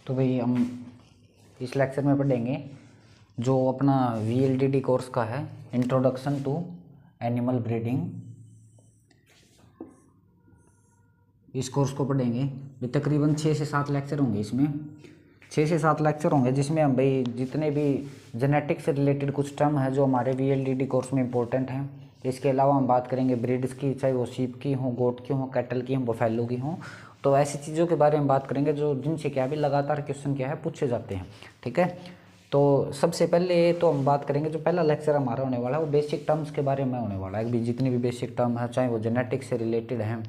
तो भाई हम इस लेक्चर में पढ़ेंगे जो अपना VLTD कोर्स का है, इंट्रोडक्शन टू एनिमल ब्रीडिंग। इस कोर्स को पढ़ेंगे। ये तकरीबन 6 से 7 लेक्चर होंगे। इसमें 6 से 7 लेक्चर होंगे जिसमें हम भाई जितने भी जेनेटिक से रिलेटेड कुछ टर्म है जो हमारे VLTD कोर्स में इंपॉर्टेंट हैं। इसके अलावा हम बात करेंगे ब्रीड्स की, चाहे वो शीप की हो, गोट की हो, कैटल की हो, बफेलो की हो। तो ऐसी चीज़ों के बारे में बात करेंगे जो जिनसे क्या भी लगातार क्वेश्चन क्या है पूछे जाते हैं। ठीक है, तो सबसे पहले तो हम बात करेंगे जो पहला लेक्चर हमारा होने वाला है वो बेसिक टर्म्स के बारे में होने वाला है। भी जितनी भी बेसिक टर्म है, चाहे वो जेनेटिक से रिलेटेड हैं,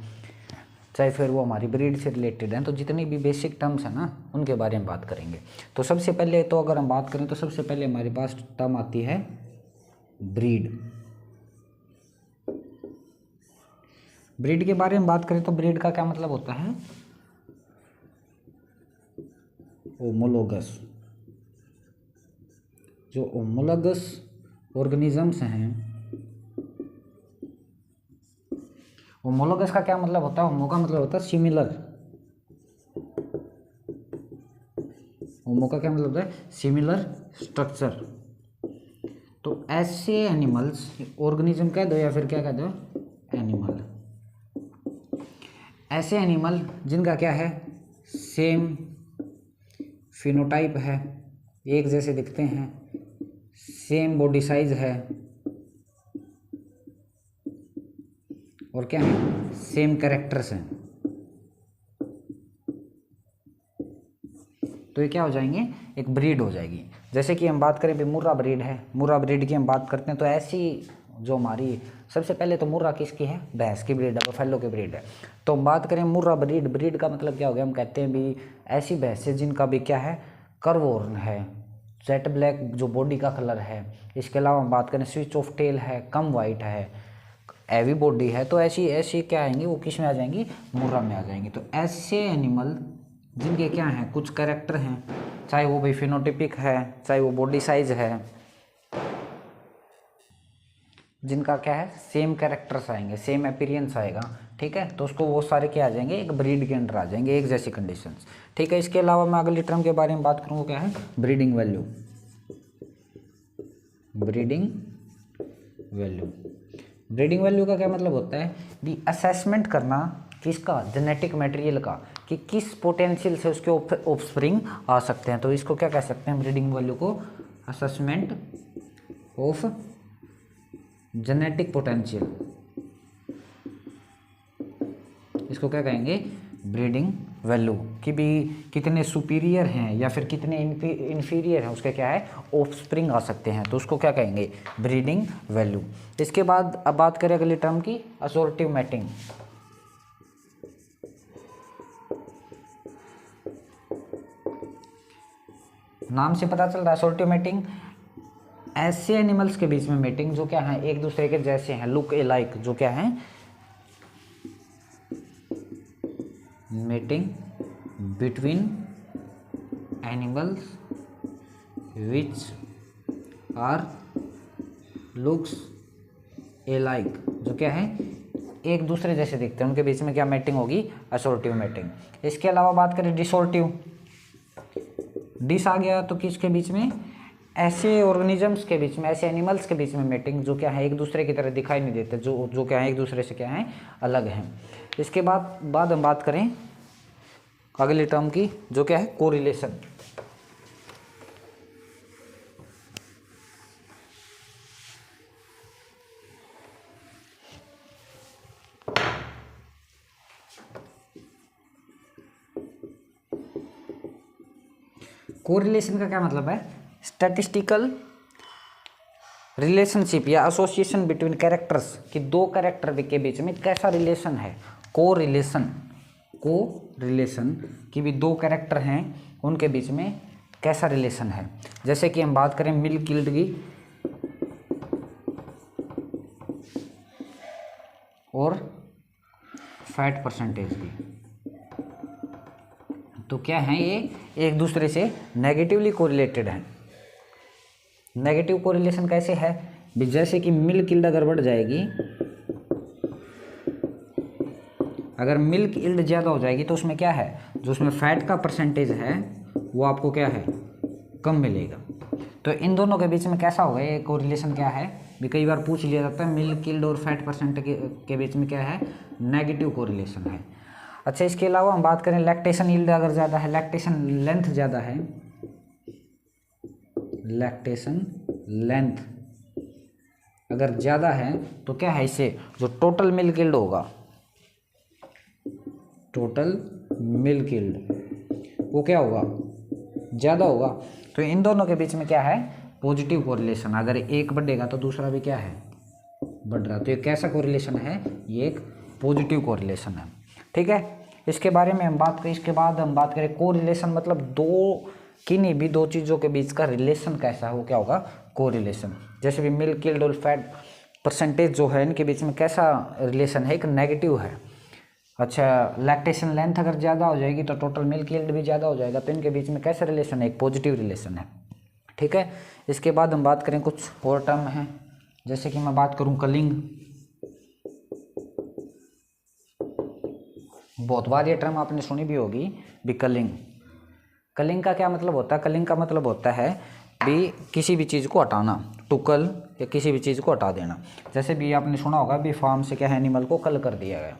चाहे फिर वो हमारी ब्रीड से रिलेटेड हैं, तो जितनी भी बेसिक टर्म्स हैं ना उनके बारे में बात करेंगे। तो सबसे पहले तो अगर हम बात करें तो सबसे पहले हमारे पास टर्म आती है ब्रीड। ब्रीड के बारे में बात करें तो ब्रीड का क्या मतलब होता है? होमोलोगस। जो होमोलोगस ऑर्गेनिजम्स हैं, होमोलोगस का क्या मतलब होता है? होमो का मतलब होता है सिमिलर। होमो का क्या मतलब होता है? Similar structure. तो ऐसे एनिमल्स, ऑर्गेनिज्म कह दो या फिर क्या कह दो, एनिमल। ऐसे एनिमल जिनका क्या है, सेम फिनोटाइप है, एक जैसे दिखते हैं, सेम बॉडी साइज है और क्या है, सेम कैरेक्टर्स हैं। तो ये क्या हो जाएंगे, एक ब्रीड हो जाएगी। जैसे कि हम बात करें भी मुर्रा ब्रीड है, मुर्रा ब्रीड की हम बात करते हैं तो ऐसी जो हमारी सबसे पहले तो मुर्रा किसकी है, भैंस की ब्रीड है, बफेलो की ब्रीड है। तो हम बात करें मुर्रा ब्रीड, ब्रीड का मतलब क्या हो गया, हम कहते हैं भी ऐसी भैंसें जिनका भी क्या है, कर्व हॉर्न है, जेट ब्लैक जो बॉडी का कलर है। इसके अलावा हम बात करें स्विच ऑफ टेल है, कम वाइट है, हैवी बॉडी है, तो ऐसी ऐसी क्या आएंगी, वो किस में आ जाएंगी, मुर्रा में आ जाएंगी। तो ऐसे एनिमल जिनके क्या हैं, कुछ कैरेक्टर हैं, चाहे वो भाई फिनोटिपिक है, चाहे वो बॉडी साइज है, जिनका क्या है, सेम कैरेक्टर्स आएंगे, सेम अपीयरेंस आएगा। ठीक है, तो उसको वो सारे क्या आ जाएंगे, एक ब्रीड के अंडर आ जाएंगे, एक जैसी कंडीशंस। ठीक है, इसके अलावा मैं अगली टर्म के बारे में बात करूँगा, क्या है, breeding value. Breeding value, breeding value का क्या मतलब होता है भी असेसमेंट करना किसका, जेनेटिक मटेरियल का, कि किस पोटेंशियल से उसके ऑफस्प्रिंग आ सकते हैं। तो इसको क्या कह सकते हैं, ब्रीडिंग वैल्यू को असेसमेंट ऑफ जेनेटिक पोटेंशियल, इसको क्या कहेंगे, ब्रीडिंग वैल्यू। कि भी कितने सुपीरियर हैं या फिर कितने इन्फीरियर हैं, उसके क्या है, ऑफस्प्रिंग आ सकते हैं, तो उसको क्या कहेंगे, ब्रीडिंग वैल्यू। इसके बाद अब बात करें अगली टर्म की, असोर्टिव मैटिंग। नाम से पता चल रहा है असोर्टिव मैटिंग, ऐसे एनिमल्स के बीच में मीटिंग जो क्या है, एक दूसरे के जैसे हैं, लुक अलाइक, जो क्या है, meeting between animals which are looks alike, जो क्या है, एक दूसरे जैसे दिखते हैं, उनके बीच में क्या मीटिंग होगी, असोर्टिव मीटिंग। इसके अलावा बात करें डिसोर्टिव, डिस आ गया तो किसके बीच में, ऐसे ऑर्गेनिजम्स के बीच में, ऐसे एनिमल्स के बीच में मीटिंग जो क्या है, एक दूसरे की तरह दिखाई नहीं देते, जो क्या है, एक दूसरे से क्या है, अलग हैं। इसके बाद हम बात करें अगली टर्म की, जो क्या है, कोरिलेशन। कोरिलेशन का क्या मतलब है, स्टैटिस्टिकल रिलेशनशिप या एसोसिएशन बिटवीन कैरेक्टर्स, कि दो कैरेक्टर के बीच में कैसा रिलेशन है, को रिलेशन कि भी दो कैरेक्टर हैं उनके बीच में कैसा रिलेशन है। जैसे कि हम बात करें मिल्क यील्ड की और फैट परसेंटेज की, तो क्या है, ये एक दूसरे से नेगेटिवली कोरिलेटेड है। नेगेटिव कोरिलेशन कैसे है भी, जैसे कि मिल्क यील्ड अगर बढ़ जाएगी, अगर मिल्क यील्ड ज़्यादा हो जाएगी तो उसमें क्या है, जो उसमें फैट का परसेंटेज है वो आपको क्या है, कम मिलेगा। तो इन दोनों के बीच में कैसा होगा, ये कोरिलेशन क्या है भी कई बार पूछ लिया जाता है, मिल्क यील्ड और फैट परसेंट के बीच में क्या है, नेगेटिव कोरिलेशन है। अच्छा, इसके अलावा हम बात करें लैक्टेशन यील्ड अगर ज़्यादा है, लैक्टेशन लेंथ ज़्यादा है, लैक्टेशन लेंथ अगर ज़्यादा है तो क्या है, इससे जो टोटल मिल्क यील्ड होगा, टोटल मिल्क यील्ड वो क्या होगा, ज़्यादा होगा। तो इन दोनों के बीच में क्या है, पॉजिटिव कोरिलेशन। अगर एक बढ़ेगा तो दूसरा भी क्या है, बढ़ रहा। तो ये कैसा कोरिलेशन है, ये एक पॉजिटिव कोरिलेशन है। ठीक है, इसके बारे में हम बात करें। इसके बाद हम बात करें कोरिलेशन मतलब दो किन्हीं भी दो चीज़ों के बीच का रिलेशन कैसा है, वो क्या होगा, कोरिलेशन। जैसे भी मिल्क यील्ड और फैट परसेंटेज जो है इनके बीच में कैसा रिलेशन है, एक नेगेटिव है। अच्छा, लैक्टेशन लेंथ अगर ज़्यादा हो जाएगी तो टोटल मिल्क यील्ड भी ज़्यादा हो जाएगा। तो इनके बीच में कैसा रिलेशन है, एक पॉजिटिव रिलेशन है। ठीक है, इसके बाद हम बात करें कुछ और टर्म हैं, जैसे कि मैं बात करूं कलिंग। बहुत बार ये टर्म आपने सुनी भी होगी भी, कलिंग। कलिंग का क्या मतलब होता है, कलिंग का मतलब होता है भी किसी भी चीज़ को हटाना, टू कल, या किसी भी चीज़ को हटा देना। जैसे भी आपने सुना होगा भी फार्म से क्या है, एनिमल को कल कर दिया गया।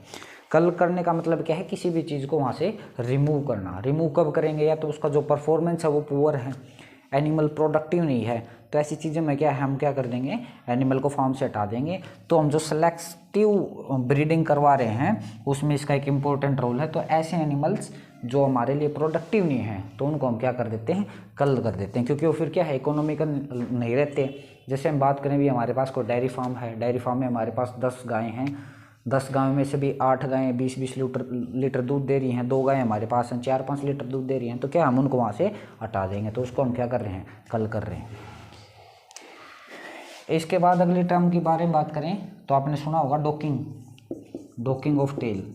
कल करने का मतलब क्या है, किसी भी चीज़ को वहाँ से रिमूव करना। रिमूव कब करेंगे, या तो उसका जो परफॉर्मेंस है वो पुअर है, एनिमल प्रोडक्टिव नहीं है, तो ऐसी चीज़ें में क्या है, हम क्या कर देंगे, एनिमल को फार्म से हटा देंगे। तो हम जो सेलेक्टिव ब्रीडिंग करवा रहे हैं उसमें इसका एक इम्पोर्टेंट रोल है। तो ऐसे एनिमल्स जो हमारे लिए प्रोडक्टिव नहीं है तो उनको हम क्या कर देते हैं, कल कर देते हैं, क्योंकि वो फिर क्या है, इकोनॉमिकल नहीं रहते। जैसे हम बात करें भी, हमारे पास कोई डेयरी फार्म है, डेयरी फार्म में हमारे पास 10 गायें हैं, 10 गायों में से भी 8 गायें 20-20 लीटर दूध दे रही हैं, 2 गायें हमारे पास हैं 4-5 लीटर दूध दे रही हैं, तो क्या हम उनको वहाँ से हटा देंगे, तो उसको हम क्या कर रहे हैं, कल कर रहे हैं। इसके बाद अगली टर्म के बारे में बात करें तो आपने सुना होगा डॉकिंग, डॉकिंग ऑफ टेल।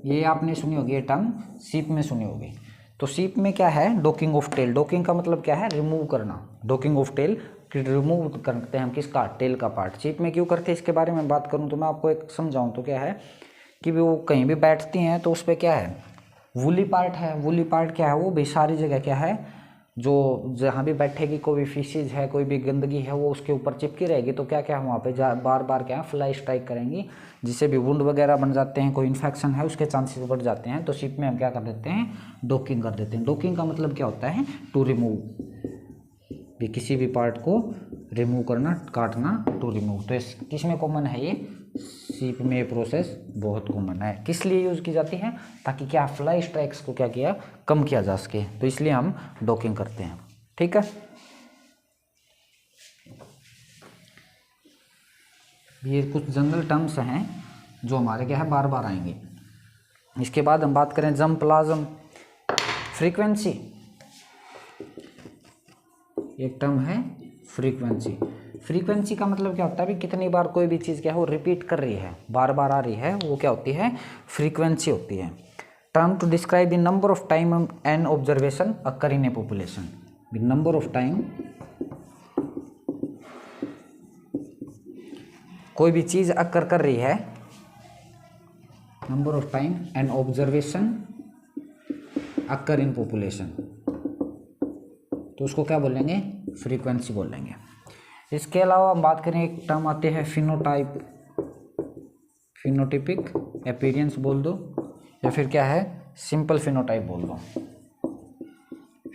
ये आपने सुनी होगी, ये टर्म सीप में सुनी होगी। तो सीप में क्या है, डॉकिंग ऑफ टेल। डॉकिंग का मतलब क्या है, रिमूव करना। डॉकिंग ऑफ टेल, रिमूव करते हैं हम किसका, टेल का पार्ट। सीप में क्यों करते हैं इसके बारे में बात करूं तो मैं आपको एक समझाऊं तो क्या है कि वो कहीं भी बैठती हैं तो उस पर क्या है, वूली पार्ट है। वूली पार्ट क्या है, वो भी सारी जगह क्या है, जो जहाँ भी बैठेगी, कोई भी फिशेज है, कोई भी गंदगी है, वो उसके ऊपर चिपकी रहेगी। तो क्या क्या वहाँ पे बार बार क्या फ्लाई स्ट्राइक करेंगी, जिससे भी वुंड वगैरह बन जाते हैं, कोई इन्फेक्शन है उसके चांसेस बढ़ जाते हैं। तो शिप में हम क्या कर देते हैं, डॉकिंग कर देते हैं। डॉकिंग का मतलब क्या होता है, टू रिमूव, भी किसी भी पार्ट को रिमूव करना, काटना, टू रिमूव। तो इस किस में कॉमन है, ये सीप में ये प्रोसेस बहुत कॉमन है। किस लिए यूज़ की जाती है, ताकि क्या फ्लाई स्ट्राइक्स को क्या किया, कम किया जा सके, तो इसलिए हम डॉकिंग करते हैं। ठीक है, ये कुछ जनरल टर्म्स हैं जो हमारे क्या है, बार बार आएंगे। इसके बाद हम बात करें जर्मप्लाज्म फ्रीक्वेंसी। एक टर्म है फ्रीक्वेंसी। फ्रीक्वेंसी का मतलब क्या होता है, भी कितनी बार कोई भी चीज़ क्या है वो रिपीट कर रही है, बार बार आ रही है, वो क्या होती है, फ्रीक्वेंसी होती है। Term to describe the number of time an observation occur in a population. The number of time, कोई भी चीज़ अकर कर रही है, number of time an observation occur in population, तो उसको क्या बोलेंगे, फ्रीक्वेंसी बोलेंगे। इसके अलावा हम बात करें, एक टर्म आते हैं फिनोटाइप, फिनोटिपिक अपीयरेंस बोल दो, या फिर क्या है, सिंपल फिनोटाइप बोल दो।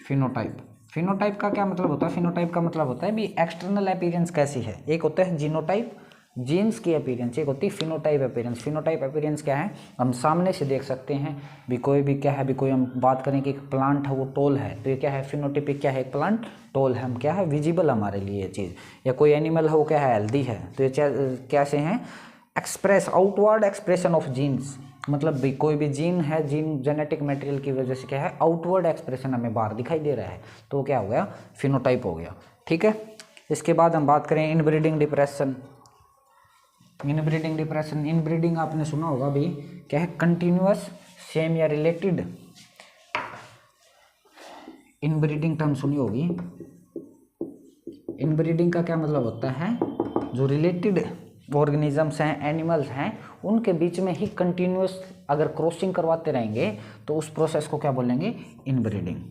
फिनोटाइप, फिनोटाइप का क्या मतलब होता है, फिनोटाइप का मतलब होता है भी एक्सटर्नल अपीयरेंस कैसी है। एक होता है जीनोटाइप, जीन्स की अपीयरेंस, एक होती है फिनोटाइप अपीयरेंस। फिनोटाइप अपीयरेंस क्या है, हम सामने से देख सकते हैं भी कोई भी क्या है, भी कोई हम बात करें कि एक प्लांट है वो टॉल है, तो ये क्या है, फिनोटिपिक क्या है, एक प्लांट टॉल है, हम क्या है, विजिबल हमारे लिए ये चीज़। या कोई एनिमल है वो क्या है, हेल्दी है, तो ये कैसे हैं, express, outward expression of genes, मतलब भी कोई भी जीन है, जीन जेनेटिक मटेरियल की वजह से क्या है, आउटवर्ड एक्सप्रेशन हमें बाहर दिखाई दे रहा है, तो क्या हो गया, फिनोटाइप हो गया। ठीक है, इसके बाद हम बात करें inbreeding depression. Inbreeding depression, inbreeding आपने सुना होगा भी, क्या है, कंटिन्यूअस, सेम या रिलेटेड। इनब्रीडिंग टर्म सुनी होगी। इनब्रीडिंग का क्या मतलब होता है, जो रिलेटेड ऑर्गेनिजम्स हैं, एनिमल्स हैं, उनके बीच में ही कंटिन्यूस अगर क्रॉसिंग करवाते रहेंगे तो उस प्रोसेस को क्या बोलेंगे? इनब्रीडिंग।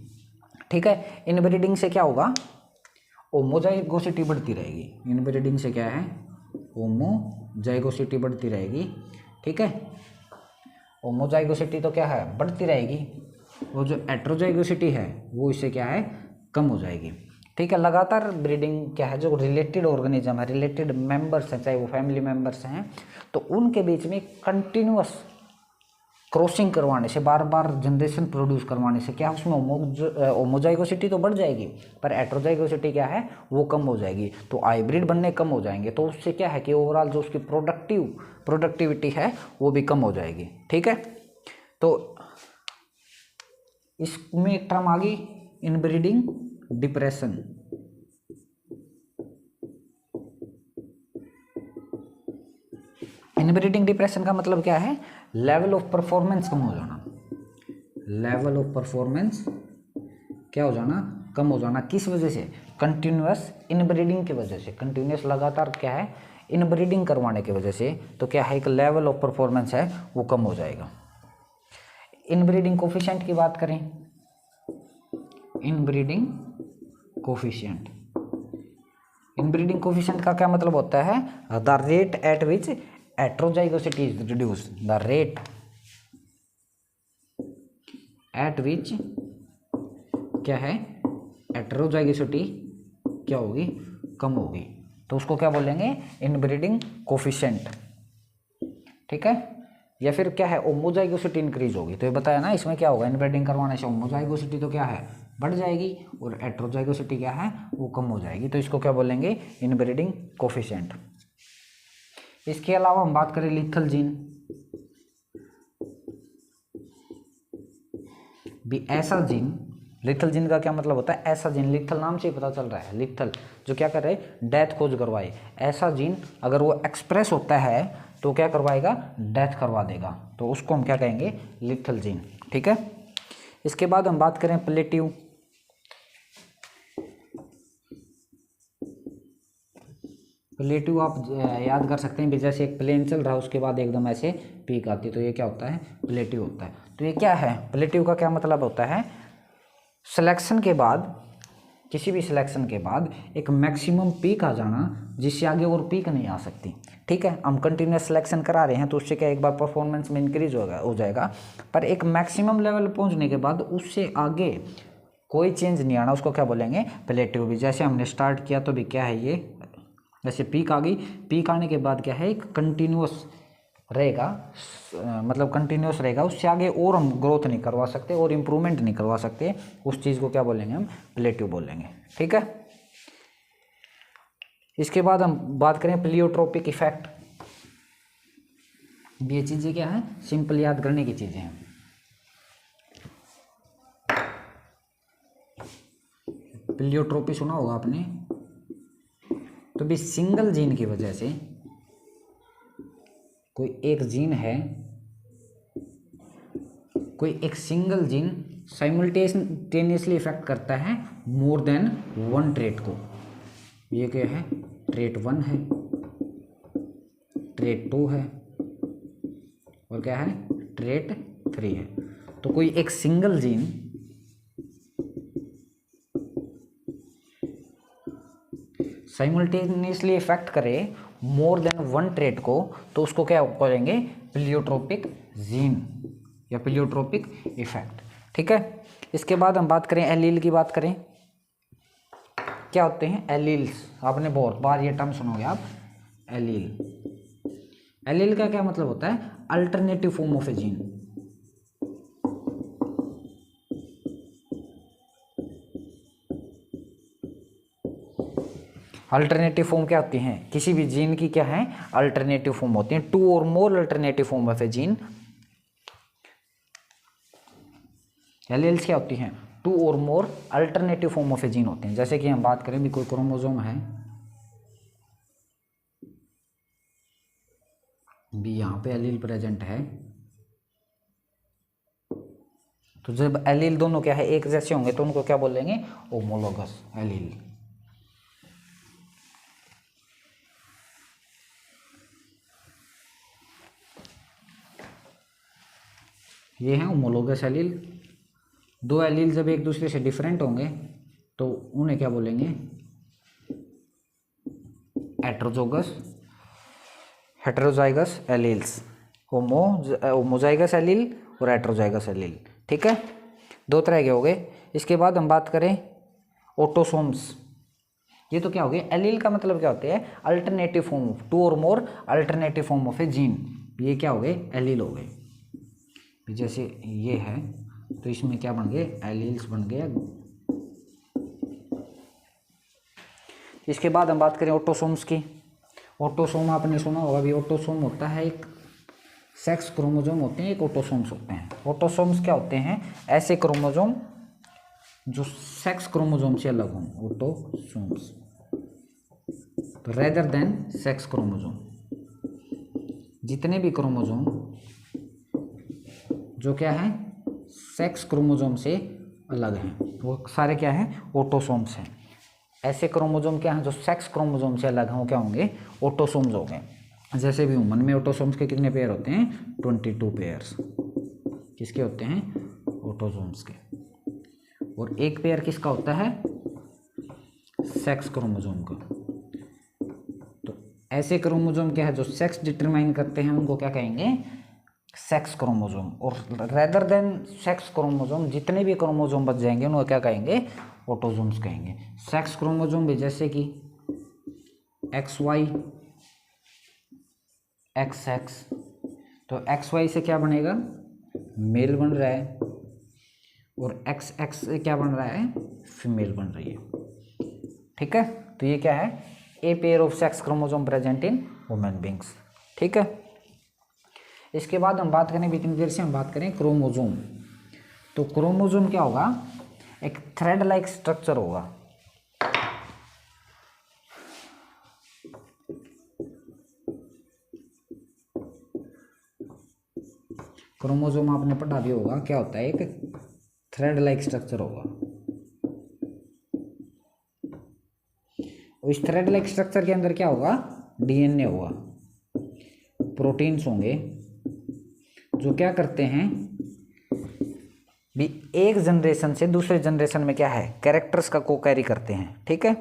ठीक है, इनब्रीडिंग से क्या होगा? होमोजाइगोसिटी बढ़ती रहेगी। इनब्रीडिंग से क्या है? होमोजाइगोसिटी बढ़ती रहेगी। ठीक है, होमोजाइगोसिटी तो क्या है? बढ़ती रहेगी, और जो हेटेरोजाइगोसिटी है वो इससे क्या है? कम हो जाएगी। ठीक है, लगातार ब्रीडिंग क्या है? जो रिलेटेड ऑर्गेनिज्म है, रिलेटेड मेंबर्स हैं, चाहे वो फैमिली मेंबर्स हैं, तो उनके बीच में कंटिन्यूअस क्रॉसिंग करवाने से, बार बार जनरेशन प्रोड्यूस करवाने से क्या उसमें होमोजाइगोसिटी तो बढ़ जाएगी, पर हेटेरोजाइगोसिटी क्या है? वो कम हो जाएगी। तो हाइब्रिड बनने कम हो जाएंगे, तो उससे क्या है कि ओवरऑल जो उसकी प्रोडक्टिविटी है वो भी कम हो जाएगी। ठीक है, तो इसमें एक टर्म आ गई इनब्रीडिंग डिप्रेशन। इनब्रीडिंग डिप्रेशन का मतलब क्या है? लेवल ऑफ परफॉर्मेंस कम हो जाना। लेवल ऑफ परफॉर्मेंस क्या हो जाना? कम हो जाना। किस वजह से? कंटिन्यूअस इनब्रीडिंग की वजह से। कंटिन्यूअस लगातार क्या है? इनब्रीडिंग करवाने की वजह से, तो क्या है? एक लेवल ऑफ परफॉर्मेंस है वो कम हो जाएगा। इनब्रीडिंग कोफिशिएंट की बात करें, इनब्रीडिंग कोफिशिएंट, इनब्रीडिंग कोफिशिएंट का क्या मतलब होता है? The rate at which heterozygosity is reduce, the rate at which क्या है? हेटेरोजाइगोसिटी क्या होगी? कम होगी, तो उसको क्या बोलेंगे? Inbreeding coefficient. ठीक है, या फिर क्या है? होमोजाइगोसिटी इंक्रीज होगी। तो ये बताया ना, इसमें क्या होगा? इनब्रीडिंग करवाने से होमोजाइगोसिटी तो क्या है? बढ़ जाएगी, और हेटेरोजाइगोसिटी क्या है? वो कम हो जाएगी। तो इसको क्या बोलेंगे? Inbreeding coefficient. इसके अलावा हम बात करें लिथल जीन, भी ऐसा जीन, लिथल जीन का क्या मतलब होता है? ऐसा जीन, लिथल नाम से ही पता चल रहा है, लिथल जो क्या कर रहे हैं? डेथ खोज करवाए। ऐसा जीन अगर वो एक्सप्रेस होता है तो क्या करवाएगा? डेथ करवा देगा, तो उसको हम क्या कहेंगे? Lethal gene. ठीक है, इसके बाद हम बात करें प्लेटिव। प्लेटिव आप याद कर सकते हैं भी, जैसे एक प्लेन चल रहा है उसके बाद एकदम ऐसे पीक आती है, तो ये क्या होता है? प्लेटिव होता है। तो ये क्या है? प्लेटिव का क्या मतलब होता है? सिलेक्शन के बाद, किसी भी सिलेक्शन के बाद एक मैक्सिमम पीक आ जाना जिससे आगे और पीक नहीं आ सकती। ठीक है, हम कंटिन्यूस सिलेक्शन करा रहे हैं तो उससे क्या एक बार परफॉर्मेंस में इंक्रीज हो जाएगा, पर एक मैक्सिमम लेवल पहुंचने के बाद उससे आगे कोई चेंज नहीं आना, उसको क्या बोलेंगे? प्लेटिव भी। जैसे हमने स्टार्ट किया तो भी क्या है ये? जैसे पीक आ गई, पीक आने के बाद क्या है? एक कंटिन्यूस रहेगा, मतलब कंटिन्यूस रहेगा, उससे आगे और हम ग्रोथ नहीं करवा सकते और इम्प्रूवमेंट नहीं करवा सकते, उस चीज़ को क्या बोलेंगे? हम प्लेटिव बोलेंगे। ठीक है, इसके बाद हम बात करें प्लियोट्रोपिक इफेक्ट। ये चीज़ें क्या है? सिंपल याद करने की चीज़ें हैं। प्लियोट्रोपी सुना होगा आपने, तो भी सिंगल जीन की वजह से, कोई एक जीन है, कोई एक सिंगल जीन साइमल्टेनियसली इफेक्ट करता है मोर देन वन ट्रेट को। ये क्या है? ट्रेट 1 है, ट्रेट 2 है, और क्या है? ट्रेट 3 है। तो कोई एक सिंगल जीन साइमल्टेनियसली इफेक्ट करे मोर देन वन ट्रेट को, तो उसको क्या करेंगे? प्लियोट्रोपिक जीन या प्लियोट्रोपिक इफेक्ट। ठीक है, इसके बाद हम बात करें एलील की बात करें। क्या होते हैं एलील्स? आपने बहुत बार ये टर्म सुनोगे आप, एलील। एलील का क्या मतलब होता है? Alternative form of a gene. Alternative form क्या होती हैं? किसी भी जीन की क्या है? अल्टरनेटिव फॉर्म होती हैं। 2 और more alternative form of a gene. Alleles क्या होती हैं? 2 और more alternative form of a gene होते हैं। जैसे कि हम बात करें भी, कोई क्रोमोसोम है भी, यहाँ पे एलील प्रेजेंट है, तो जब एलील दोनों क्या है? एक जैसे होंगे तो उनको क्या बोलेंगे? Homologous allele. ये हैं होमोलोगस एलील। दो एलील जब एक दूसरे से डिफरेंट होंगे तो उन्हें क्या बोलेंगे, हेटेरोजाइगस एलील्स। होमोजाइगस एलील और हेटेरोजाइगस एलील। ठीक है, दो तरह के हो गए। इसके बाद हम बात करें ऑटोसोम्स। ये तो क्या हो गया, एलील का मतलब क्या होते हैं, अल्टरनेटिव फॉर्म ऑफ टू और more alternative form of a gene. ये क्या हो गए, एलील हो गए। जैसे ये है तो इसमें क्या बन गए, एलील्स बन गए। इसके बाद हम बात करें ऑटोसोम्स की। ऑटोसोम आपने सुना होगा भी, ऑटोसोम होता है एक सेक्स क्रोमोसोम होते हैं, एक ऑटोसोम्स होते हैं। ऑटोसोम्स क्या होते हैं, ऐसे क्रोमोसोम जो सेक्स क्रोमोसोम से अलग हों, ऑटोसोम्स, तो रेदर देन सेक्स क्रोमोसोम। जितने भी क्रोमोसोम जो क्या है सेक्स क्रोमोसोम से अलग हैं वो सारे क्या हैं, ऑटोसोम्स हैं। ऐसे क्रोमोसोम क्या हैं जो सेक्स क्रोमोसोम से अलग हैं, वो क्या होंगे, ऑटोसोम्स हो गए। जैसे भी ह्यूमन में ऑटोसोम्स के कितने पेयर होते हैं, 22 पेयर्स। किसके होते हैं, ऑटोसोम्स के। और एक पेयर किसका होता है, सेक्स क्रोमोसोम का। तो ऐसे क्रोमोसोम क्या है जो सेक्स डिटरमाइन करते हैं, उनको क्या कहेंगे, सेक्स क्रोमोसोम। और रेदर देन सेक्स क्रोमोसोम जितने भी क्रोमोसोम बच जाएंगे उनको क्या कहेंगे, ऑटोसोम्स कहेंगे। सेक्स क्रोमोसोम भी जैसे कि XY, XX, तो XY से क्या बनेगा, मेल बन रहा है, और XX से क्या बन रहा है, फीमेल बन रही है। ठीक है, तो ये क्या है, a pair of sex chromosome present in women beings. ठीक है, इसके बाद हम बात करें, इतनी देर से हम बात करें क्रोमोसोम। तो क्रोमोसोम क्या होगा, एक थ्रेड लाइक स्ट्रक्चर होगा। क्रोमोसोम आपने पढ़ा भी होगा, क्या होता है, एक थ्रेड लाइक स्ट्रक्चर होगा। और इस थ्रेड लाइक स्ट्रक्चर के अंदर क्या होगा, DNA होगा, प्रोटीन्स होंगे जो क्या करते हैं भी, एक जनरेशन से दूसरे जनरेशन में क्या है, कैरेक्टर्स का को कैरी करते हैं। ठीक है,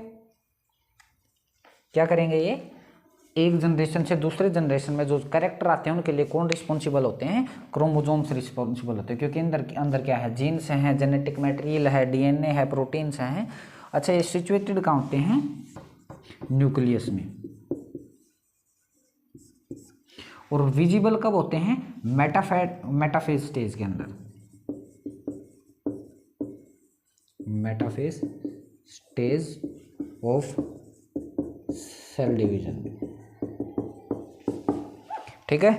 क्या करेंगे, ये एक जनरेशन से दूसरे जनरेशन में जो कैरेक्टर आते हैं उनके लिए कौन रिस्पॉन्सिबल होते हैं, क्रोमोसोम्स रिस्पॉन्सिबल होते हैं। क्योंकि अंदर क्या है, जीन्स हैं, जेनेटिक मटेरियल है, DNA है, प्रोटीन्स हैं। अच्छा, ये सिचुएटेड कहाँ होते हैं, न्यूक्लियस में। और विजिबल कब होते हैं, मेटाफेज स्टेज के अंदर, metaphase stage of cell division. ठीक है,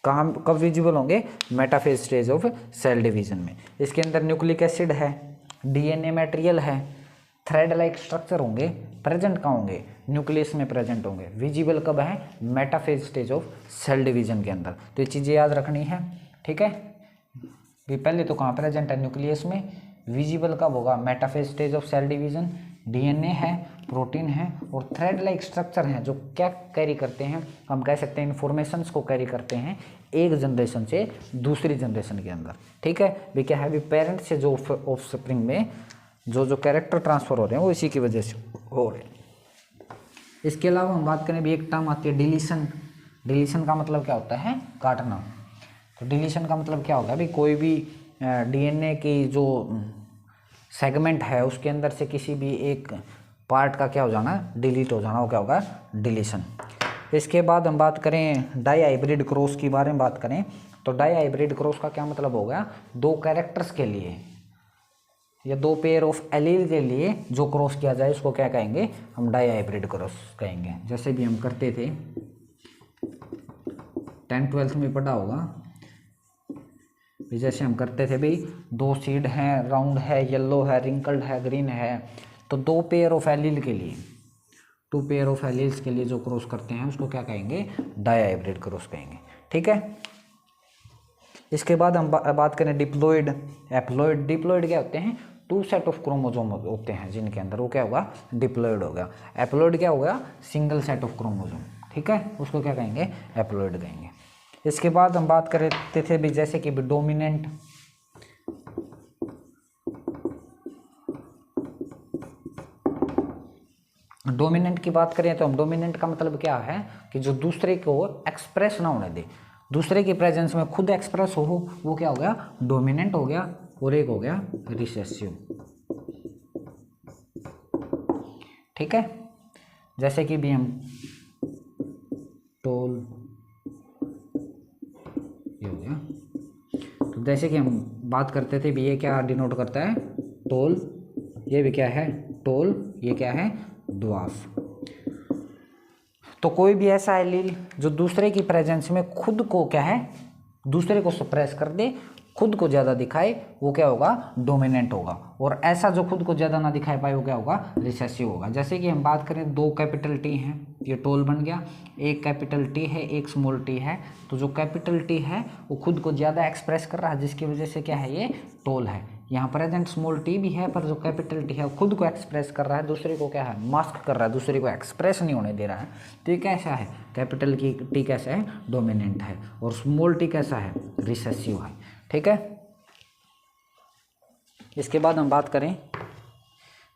कहाँ कब विजिबल होंगे, metaphase stage of cell division में। इसके अंदर न्यूक्लिक एसिड है, DNA मटेरियल है, थ्रेड लाइक स्ट्रक्चर होंगे, प्रेजेंट कहाँ होंगे, न्यूक्लियस में प्रेजेंट होंगे। विजिबल कब है, metaphase stage of cell division के अंदर। तो ये चीज़ें याद रखनी है। ठीक है, भी पहले तो कहाँ प्रेजेंट है, न्यूक्लियस में। विजिबल कब होगा, metaphase stage of cell division. DNA है, प्रोटीन है, और थ्रेड लाइक स्ट्रक्चर हैं जो क्या कैरी करते हैं, हम कह सकते हैं इन्फॉर्मेशंस को कैरी करते हैं एक जनरेशन से दूसरी जनरेशन के अंदर। ठीक है, भी क्या है, भी पेरेंट से जो ऑफस्प्रिंग में जो कैरेक्टर ट्रांसफर हो रहे हैं वो इसी की वजह से हो रहे हैं। इसके अलावा हम बात करें भी, एक टर्म आती है डिलीशन। डिलीशन का मतलब क्या होता है, काटना। तो डिलीशन का मतलब क्या होगा, भी कोई भी DNA की जो सेगमेंट है उसके अंदर से किसी भी एक पार्ट का क्या हो जाना, डिलीट हो जाना, वो क्या होगा, डिलीशन। इसके बाद हम बात करें डाई हाइब्रिड क्रॉस की बारे में बात करें, तो डाई हाइब्रिड क्रॉस का क्या मतलब होगा, दो कैरेक्टर्स के लिए या दो पेयर ऑफ एलील के लिए जो क्रॉस किया जाए उसको क्या कहेंगे, हम डाई हाइब्रिड क्रॉस कहेंगे। जैसे भी हम करते थे 10th 12th में पढ़ा होगा, जैसे हम करते थे भाई, दो सीड हैं, राउंड है, येलो है, रिंकल्ड है, ग्रीन है, तो दो पेयर ऑफ एलील के लिए, टू पेयर ऑफ एलील्स के लिए जो क्रॉस करते हैं उसको क्या कहेंगे, डाई हाइब्रिड क्रॉस कहेंगे। ठीक है, इसके बाद हम बात करें डिप्लॉइड, एप्लॉइड। डिप्लॉइड क्या होते हैं, टू सेट ऑफ क्रोमोसोम होते हैं जिनके अंदर, वो क्या होगा, डिप्लॉइड होगा। एप्लॉइड क्या होगा, सिंगल सेट ऑफ क्रोमोसोम। ठीक है, उसको क्या कहेंगे, एप्लॉइड कहेंगे। इसके बाद हम बात करते थे भी जैसे कि डोमिनेंट, डोमिनेंट की बात करें तो हम डोमिनेंट का मतलब क्या है कि जो दूसरे को एक्सप्रेस ना होने दे, दूसरे की प्रेजेंस में खुद एक्सप्रेस हो, वो क्या हो गया, डोमिनेंट हो गया। और एक हो गया रिसेसिव। ठीक है, जैसे कि भी हम टोल, ये हो गया। तो जैसे कि हम बात करते थे भी ये क्या डिनोट करता है, टोल, ये भी क्या है, टोल, ये क्या है, ड्वार्फ। तो कोई भी ऐसा एलील जो दूसरे की प्रेजेंस में खुद को क्या है, दूसरे को सप्रेस कर दे, खुद को ज़्यादा दिखाए, वो क्या होगा, डोमिनेंट होगा। और ऐसा जो खुद को ज़्यादा ना दिखाई पाए वो क्या होगा, रिसेसिव होगा। जैसे कि हम बात करें, दो कैपिटल टी हैं, ये टोल बन गया, एक कैपिटल टी है, एक स्मॉल टी है। तो जो कैपिटल टी है वो खुद को ज़्यादा एक्सप्रेस कर रहा है, जिसकी वजह से क्या है, ये टोल है। यहाँ प्रेजेंट स्मॉल टी भी है, पर जो कैपिटल टी है वो खुद को एक्सप्रेस कर रहा है, दूसरे को क्या है, मास्क कर रहा है, दूसरे को एक्सप्रेस नहीं होने दे रहा है। तो ये कैसा है, कैपिटल की टी कैसा है, डोमिनेंट है। और स्मॉल टी कैसा है, रिसेसिव है। ठीक है, इसके बाद हम बात करें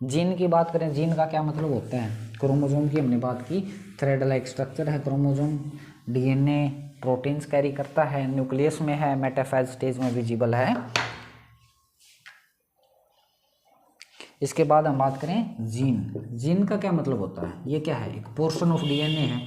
जीन की बात करें। जीन का क्या मतलब होता है, क्रोमोसोम की हमने बात की, थ्रेड लाइक स्ट्रक्चर है क्रोमोसोम, डीएनए प्रोटीन्स कैरी करता है, न्यूक्लियस में है, मेटाफेज स्टेज में विजिबल है। इसके बाद हम बात करें जीन। जीन का क्या मतलब होता है, ये क्या है, एक पोर्शन ऑफ डीएनए है,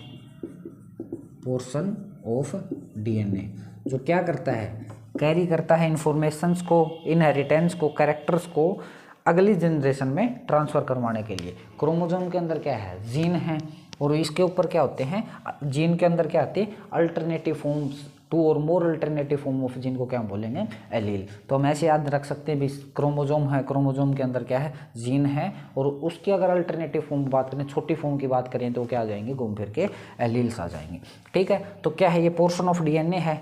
पोर्शन ऑफ डीएनए जो क्या करता है, कैरी करता है इंफॉर्मेशंस को, इनहेरिटेंस को, कैरेक्टर्स को अगली जनरेशन में ट्रांसफ़र करवाने के लिए। क्रोमोसोम के अंदर क्या है, जीन है, और इसके ऊपर क्या होते हैं, जीन के अंदर क्या आते हैं, अल्टरनेटिव फॉर्म्स, टू और more alternative form of gene को क्या बोलेंगे, एलील। तो हम ऐसे याद रख सकते हैं भी क्रोमोसोम है, क्रोमोसोम के अंदर क्या है, जीन है, और उसकी अगर अल्टरनेटिव फॉर्म बात करें, छोटी फॉर्म की बात करें, तो क्या आ जाएंगे, घूम फिर के एलील्स आ जाएंगे। ठीक है, तो क्या है, ये पोर्शन ऑफ डीएनए है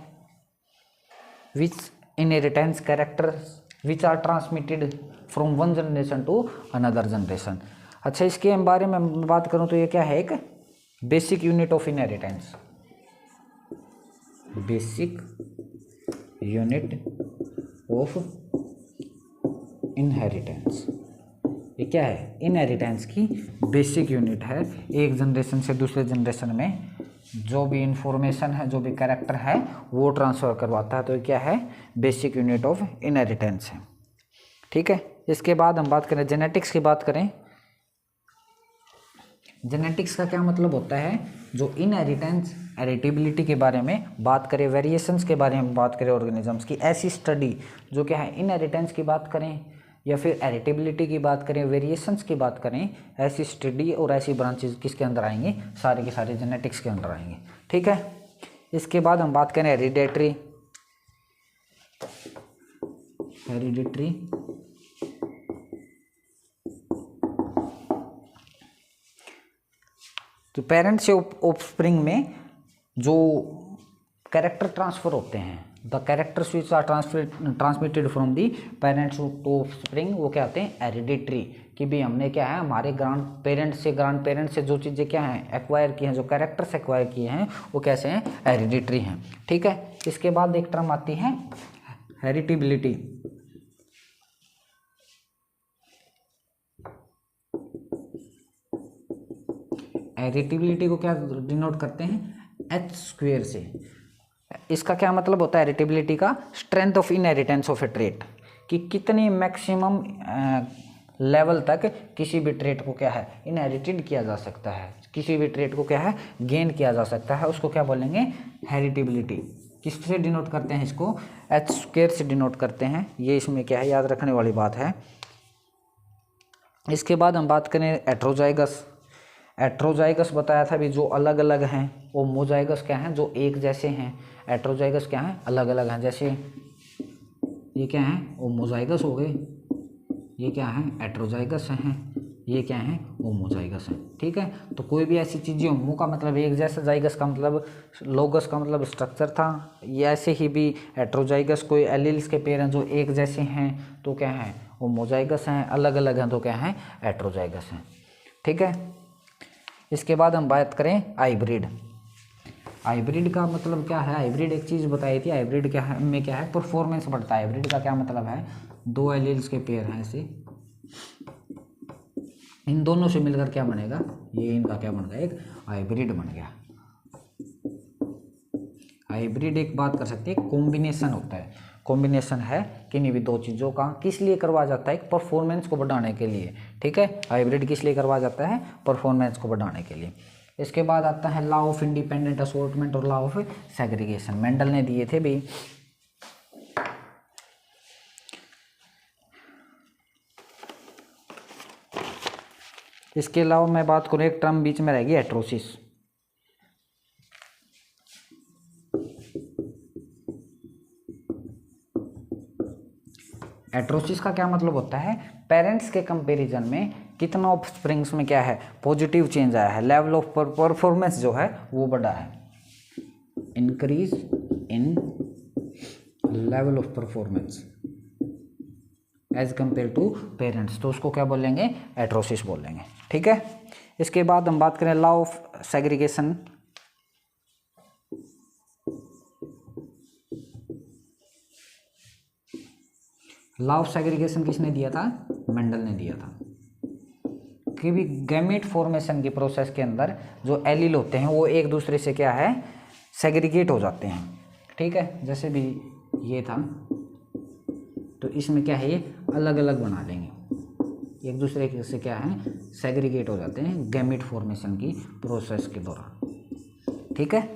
which inheritance characters which are transmitted from one generation to another generation. अच्छा, इसके बारे में बात करूं तो ये क्या है, एक basic unit of inheritance, basic unit of inheritance. ये क्या है, इनहेरिटेंस की बेसिक यूनिट है। एक जनरेशन से दूसरे जनरेशन में जो भी इंफॉर्मेशन है, जो भी कैरेक्टर है, वो ट्रांसफ़र करवाता है। तो ये क्या है, बेसिक यूनिट ऑफ इनहेरिटेंस है। ठीक है, इसके बाद हम बात करें जेनेटिक्स की बात करें। जेनेटिक्स का क्या मतलब होता है, जो इनहेरिटेंस, हेरिटेबिलिटी के बारे में बात करें, वेरिएशंस के बारे में बात करें, ऑर्गेनिजम्स की ऐसी स्टडी जो क्या है, इनहेरिटेंस की बात करें या फिर हेरिटेबिलिटी की बात करें, वेरिएशंस की बात करें, ऐसी स्टडी और ऐसी ब्रांचेज किसके अंदर आएंगे, सारे के सारे जेनेटिक्स के अंदर आएंगे। ठीक है, इसके बाद हम बात करें हेरिडेटरी। हेरिडेटरी तो पेरेंट्स से ऑफस्प्रिंग में जो कैरेक्टर ट्रांसफर होते हैं, the characters which are transmitted from the parents to offspring, वो क्या होते हैं, हेरिडेटरी। कि भी हमने क्या है, हमारे ग्रांड पेरेंट्स से जो चीज़ें क्या हैं, एक्वायर की हैं, जो कैरेक्टर्स एक्वायर किए हैं, वो कैसे हैं, हेरिडेटरी हैं। ठीक है, इसके बाद एक टर्म आती है हेरिटेबिलिटी। हेरिटेबिलिटी को क्या डिनोट करते हैं, एच स्क्वेयर से। इसका क्या मतलब होता है, हेरिटेबिलिटी का, strength of inheritance of A trait, कि कितनी मैक्सिमम लेवल तक किसी भी ट्रेट को क्या है, इनहेरिटेड किया जा सकता है, किसी भी ट्रेट को क्या है, गेन किया जा सकता है, उसको क्या बोलेंगे, हेरिटेबिलिटी। किससे डिनोट करते हैं इसको, एच स्क्वेयर से डिनोट करते हैं। ये इसमें क्या है, याद रखने वाली बात है। इसके बाद हम बात करें हेट्रोजाइगस। हेट्रोजाइगस बताया था भी जो अलग अलग हैं, होमोजाइगस क्या हैं, जो एक जैसे हैं, हेट्रोजाइगस क्या हैं, अलग अलग हैं। जैसे ये क्या हैं, होमोजाइगस हो गए, ये क्या हैं, हेट्रोजाइगस हैं, ये क्या हैं, होमोजाइगस हैं। ठीक है, तो कोई भी ऐसी चीज़ें, होमो का मतलब एक जैसा, जाइगस का मतलब, लोगस का मतलब स्ट्रक्चर था, ये ऐसे ही भी हेट्रोजाइगस कोई एलील्स के पेयर हैं जो एक जैसे हैं, तो क्या हैं, होमोजाइगस हैं, अलग अलग हैं तो क्या हैं, हेट्रोजाइगस हैं। ठीक है, इसके बाद हम बात करें हाइब्रिड। हाइब्रिड का मतलब क्या है, हाइब्रिड एक चीज़ बताई थी, हाइब्रिड क्या है में क्या है, परफॉर्मेंस बढ़ता है। हाइब्रिड का क्या मतलब है, दो एलील्स के पेयर हैं ऐसे, इन दोनों से मिलकर क्या बनेगा, ये इनका क्या बन गया, एक हाइब्रिड बन गया। हाइब्रिड एक बात कर सकते हैं, कॉम्बिनेशन होता है, कॉम्बिनेशन है किन्हीं भी दो चीज़ों का, किस लिए करवाया जाता है, परफॉर्मेंस को बढ़ाने के लिए। ठीक है, हाइब्रिड किस लिए करवाया जाता है, परफॉर्मेंस को बढ़ाने के लिए। इसके बाद आता है लॉ ऑफ इंडिपेंडेंट असॉर्टमेंट और लॉ ऑफ सेग्रीगेशन, मेंडल ने दिए थे भी। इसके अलावा मैं बात करूँ, एक टर्म बीच में रहेगी हेटेरोसिस। हेटेरोसिस का क्या मतलब होता है, पेरेंट्स के कंपैरिजन में कितना ऑफस्प्रिंग्स में क्या है, पॉजिटिव चेंज आया है, लेवल ऑफ परफॉर्मेंस जो है वो बढ़ा है, increase in level of performance as compare to parents, तो उसको क्या बोलेंगे, हेटेरोसिस बोलेंगे। ठीक है, इसके बाद हम बात करें law of segregation. Law of segregation किसने दिया था, मेंडल ने दिया था, कि भी गैमेट फॉर्मेशन की प्रोसेस के अंदर जो एलील होते हैं वो एक दूसरे से क्या है, सेग्रीगेट हो जाते हैं। ठीक है, जैसे भी ये था तो इसमें क्या है, ये अलग अलग बना लेंगे, एक दूसरे से क्या है, सेग्रीगेट हो जाते हैं गैमेट फॉर्मेशन की प्रोसेस के दौरान। ठीक है,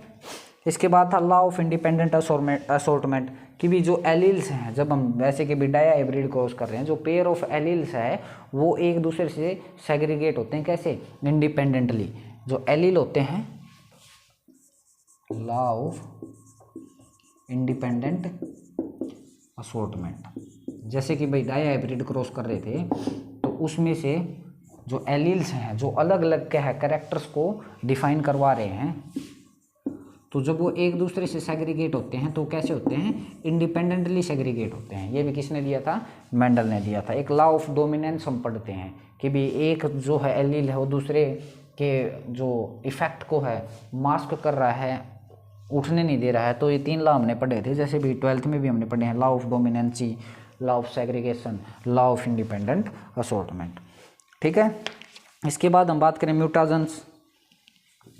इसके बाद था लॉ ऑफ इंडिपेंडेंट असॉर्टमेंट, कि भी जो एलील्स हैं, जब हम वैसे के भी डाया हाइब्रिड क्रॉस कर रहे हैं, जो पेयर ऑफ एलील्स है वो एक दूसरे से सेग्रीगेट होते हैं, कैसे, इंडिपेंडेंटली। जो एलील होते हैं, लॉ ऑफ इंडिपेंडेंट असॉर्टमेंट, जैसे कि भाई डाया हाइब्रिड क्रॉस कर रहे थे तो उसमें से जो एलील्स हैं, जो अलग अलग क्या है, कैरेक्टर्स को डिफाइन करवा रहे हैं, तो जब वो एक दूसरे से सेग्रीगेट होते हैं तो कैसे होते हैं, इंडिपेंडेंटली सेग्रीगेट होते हैं। ये भी किसने दिया था, मेंडल ने दिया था। एक लॉ ऑफ डोमिनेंस हम पढ़ते हैं, कि भी एक जो है एलील है वो दूसरे के जो इफेक्ट को है मास्क कर रहा है, उठने नहीं दे रहा है। तो ये तीन लॉ हमने पढ़े थे, जैसे भी 12th में भी हमने पढ़े हैं, law of dominancy, law of segregation, law of independent assortment. ठीक है, इसके बाद हम बात करें म्यूटाजेंस।